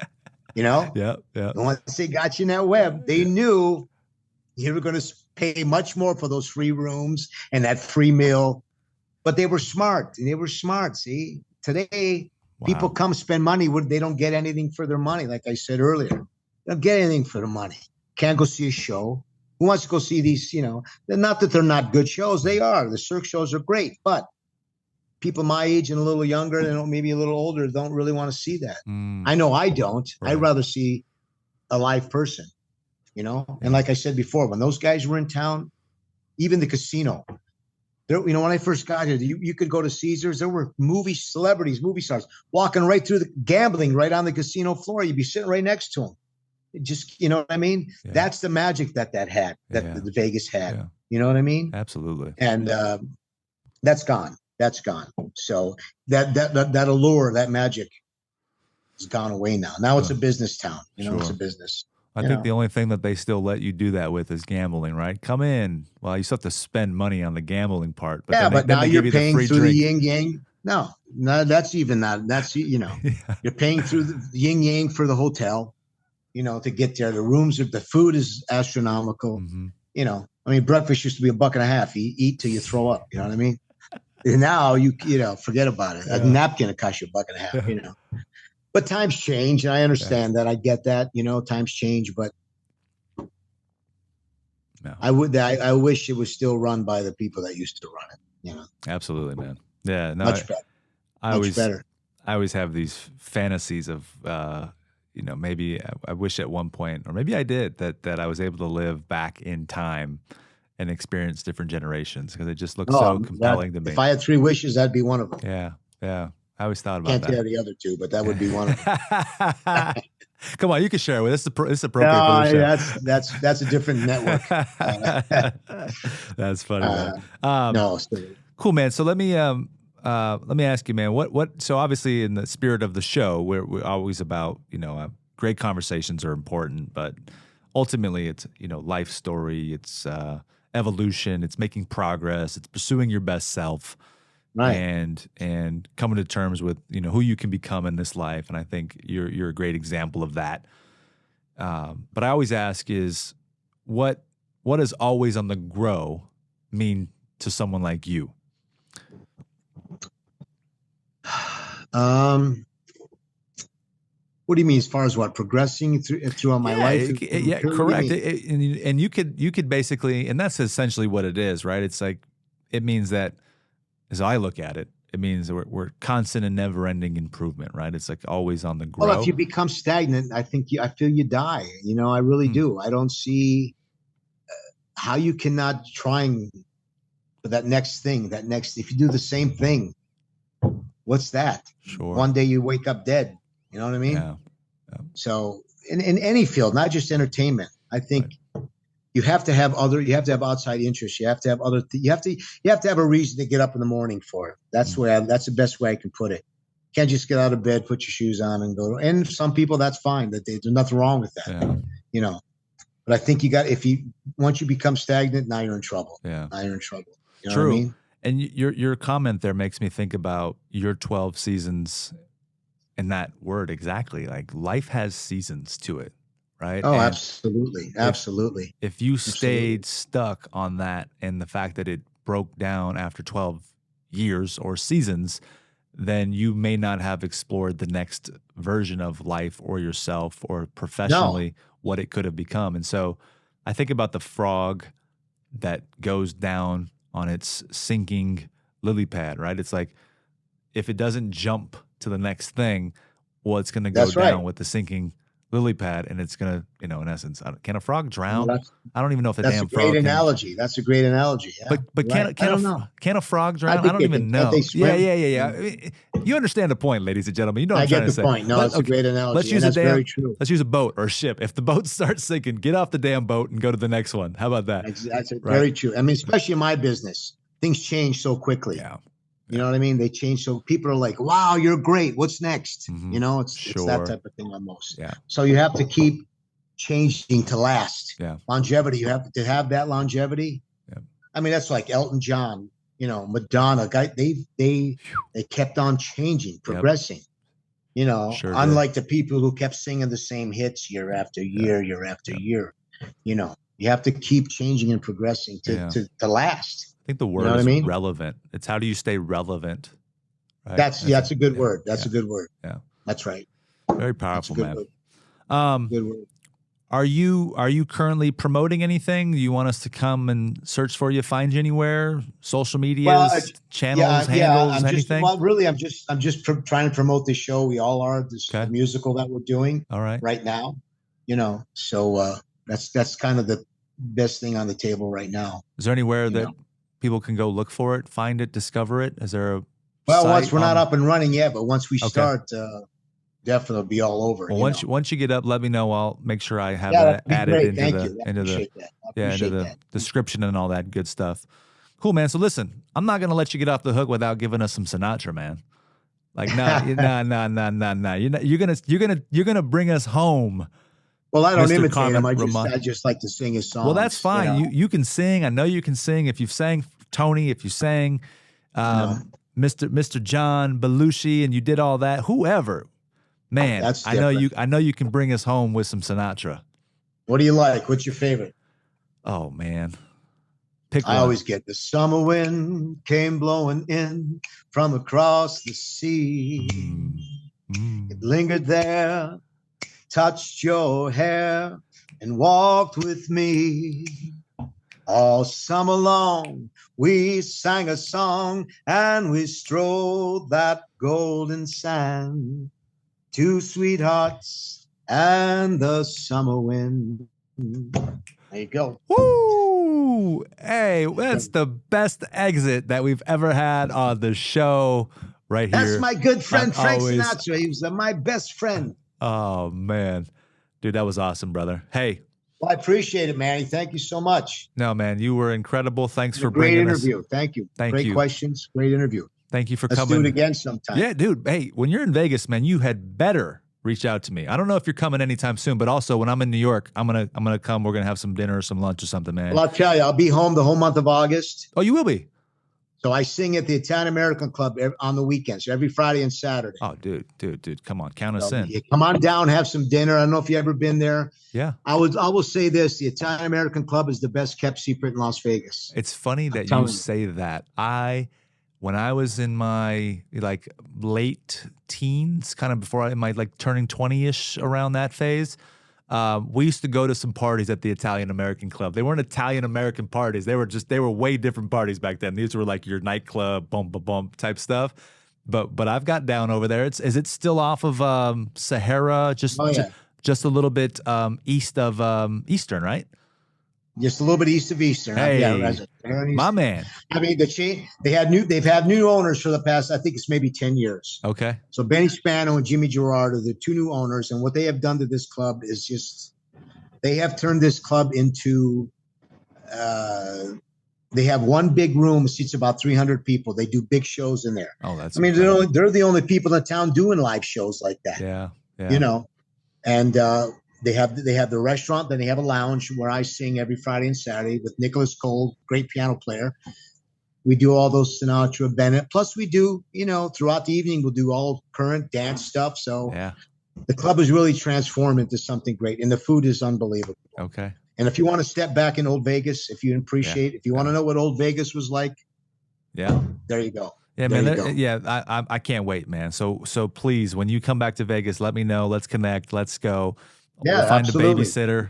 Yeah. And once they got you in that web, they knew you were going to pay much more for those free rooms and that free meal. But they were smart. See, today, people come spend money. They don't get anything for their money. Like I said earlier, they don't get anything for the money. Can't go see a show. Who wants to go see these, not that they're not good shows. They are. The circus shows are great. But people my age and a little younger, and maybe a little older, don't really want to see that. I know I don't. Right. I'd rather see a live person, And like I said before, when those guys were in town, even the casino, when I first got here, you could go to Caesars. There were movie stars walking right through the gambling right on the casino floor. You'd be sitting right next to them. Just, you know what I mean? Yeah. That's the magic that had, the Vegas had. Yeah. You know what I mean? Absolutely. And that's gone. So that allure, that magic has gone away now. Now it's a business town. It's a business. I think the only thing that they still let you do that with is gambling, right? Come in. Well, you still have to spend money on the gambling part. But but now you're paying through the yin yang. No, that's even not. That's, you're paying through the yin yang for the hotel. To get there, the food is astronomical. Mm-hmm. Breakfast used to be $1.50. You eat till you throw up. You know what I mean? And now forget about it. Yeah. A napkin will cost you $1.50. But times change, and I understand that. I get that. Times change, but no. I wish it was still run by the people that used to run it. Absolutely, man. Yeah, no, much better. I always have these fantasies of. Maybe I wish at one point, or maybe I did, that I was able to live back in time and experience different generations, because it just looks so compelling to me. If I had 3 wishes, that'd be one of them. Yeah. I always thought about that. Can't tell the other 2, but that would be one of them. Come on, you can share with us. It's appropriate for the show. That's a different network. That's funny, man. No, cool, man. So let me ask you, man, what, so obviously in the spirit of the show, we're always about, great conversations are important, but ultimately it's, life story, it's evolution, it's making progress, it's pursuing your best self, right? And coming to terms with, who you can become in this life. And I think you're a great example of that. But I always ask is what does always on the grow mean to someone like you? What do you mean as far as what progressing throughout my life? Correct. And you could basically, and that's essentially what it is, right? It's like, it means that as I look at it, it means that we're constant and never ending improvement, right? It's like always on the grow. Well, if you become stagnant, I feel you die. I really do. I don't see how you cannot trying for that next thing, if you do the same thing, what's that? Sure. One day you wake up dead. You know what I mean? Yeah. So in any field, not just entertainment, I think you have to have outside interests. You have to have you have to have a reason to get up in the morning for it. That's the best way I can put it. Can't just get out of bed, put your shoes on, and go. And some people, that's fine. There's nothing wrong with that. Yeah. You know. But I think once you become stagnant, now you're in trouble. Yeah. Now you're in trouble. You know True. what I mean? And your comment there makes me think about your 12 seasons and that word exactly. Like life has seasons to it, right? Oh, and absolutely. Absolutely. If you stayed stuck on that and the fact that it broke down after 12 years or seasons, then you may not have explored the next version of life or yourself or professionally what it could have become. And so I think about the frog that goes down on its sinking lily pad, right? It's like if it doesn't jump to the next thing, well, it's going to go down with the sinking lily pad, and it's going to, in essence, can a frog drown? I don't even know if a damn frog can. That's a great analogy. That's a great analogy. Yeah. But can a frog drown? I don't even know. Yeah. You understand the point, ladies and gentlemen. You know what I'm trying to say. I get the point. No, it's a great analogy. Very true. Let's use a boat or a ship. If the boat starts sinking, get off the damn boat and go to the next one. How about that? That's very true. I mean, especially in my business, things change so quickly. Yeah. You know what I mean? They change. So people are like, wow, you're great. What's next? Mm-hmm. It's that type of thing almost. Yeah. So you have to keep changing to last. Yeah. Longevity. You have to have that longevity. Yeah. I mean, that's like Elton John, Madonna, they kept on changing, progressing, unlike the people who kept singing the same hits year after year, year after year. You have to keep changing and progressing to last. I think the word is relevant. It's how do you stay relevant? Right? That's a good word. That's a good word. Yeah. That's right. Very powerful, man. Good word. Are you currently promoting anything? Do you want us to come and search for you, find you anywhere? Social media, channels, handles, anything? I'm just trying to promote this show. We all are the musical that we're doing right now. So that's kind of the best thing on the table right now. Is there anywhere that people can go look for it, find it, discover it? Is there a once we're not up and running yet, but once we start, definitely be all over. Well, once you get up, let me know. I'll make sure I have that added into the description and all that good stuff. Cool, man. So listen, I'm not gonna let you get off the hook without giving us some Sinatra, man. Like, nah. You're gonna bring us home. Well, I don't imitate him. I just like to sing his songs. Well, that's fine. You can sing. I know you can sing. If you've sang Tony, if you sang Mr. John Belushi, and you did all that, whoever, man, I know you can bring us home with some Sinatra. What do you like? What's your favorite? Oh man, pick one. I always get the summer wind came blowing in from across the sea. It lingered there, touched your hair, and walked with me. All summer long, we sang a song, and we strode that golden sand. Two sweethearts and the summer wind. There you go. Woo! Hey, that's the best exit that we've ever had on the show right here. That's my good friend, Frank Sinatra. He was my best friend. Oh, man. Dude, that was awesome, brother. Hey. Well, I appreciate it, Manny. Thank you so much. No, man, you were incredible. Thanks for bringing us. Great interview. Thank you. Great questions. Great interview. Thank you for coming. Let's do it again sometime. Yeah, dude. Hey, when you're in Vegas, man, you had better reach out to me. I don't know if you're coming anytime soon, but also when I'm in New York, I'm gonna come. We're gonna have some dinner or some lunch or something, man. Well, I'll tell you, I'll be home the whole month of August. Oh, you will be? So I sing at the Italian American Club on the weekends, every Friday and Saturday. Oh, dude, come on, count us in. Come on down, have some dinner. I don't know if you've ever been there. Yeah. I will say this: the Italian American Club is the best kept secret in Las Vegas. It's funny that you say that. When I was in my late teens, kind of before my turning 20-ish, around that phase, we used to go to some parties at the Italian American Club. They weren't Italian American parties. They were way different parties back then. These were like your nightclub, bump type stuff. But I've got down over there. Is it still off of Sahara? Just a little bit east of Eastern, right? Just a little bit east of Eastern. Hey, my man. I mean, they've had new owners for the past, I think it's maybe 10 years. Okay. So Benny Spano and Jimmy Gerard are the two new owners, and what they have done to this club is they have turned this club into, They have one big room, seats about 300 people. They do big shows in there. Oh, that's. I mean, they're the only people in town doing live shows like that. Yeah, yeah. You know, and they have the restaurant. Then they have a lounge where I sing every Friday and Saturday with Nicholas Cole, great piano player. We do all those Sinatra, Bennett. Plus, we do, throughout the evening, we'll do all current dance stuff. So yeah, the club is really transformed into something great, and the food is unbelievable. Okay. And if you want to step back in Old Vegas, if you appreciate, if you want to know what Old Vegas was like, there you go. Yeah, man. I can't wait, man. So please, when you come back to Vegas, let me know. Let's connect. Let's go. Yeah, we'll find absolutely. a babysitter,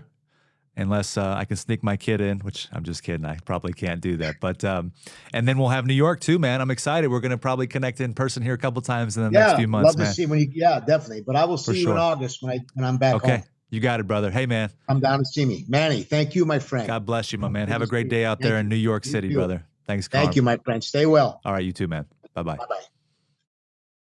unless I can sneak my kid in, which I'm just kidding. I probably can't do that. But and then we'll have New York too, man. I'm excited. We're gonna probably connect in person here a couple times in the next few months, love to see when you. Yeah, definitely. But I will see you in August when I'm back home. You got it, brother. Hey, man. Come down and see me. Manny, thank you, my friend. God bless you, my man. Have a great day out there in New York City, brother. Thanks, Carm. Thank you, my friend. Stay well. All right, you too, man. Bye-bye. Bye-bye.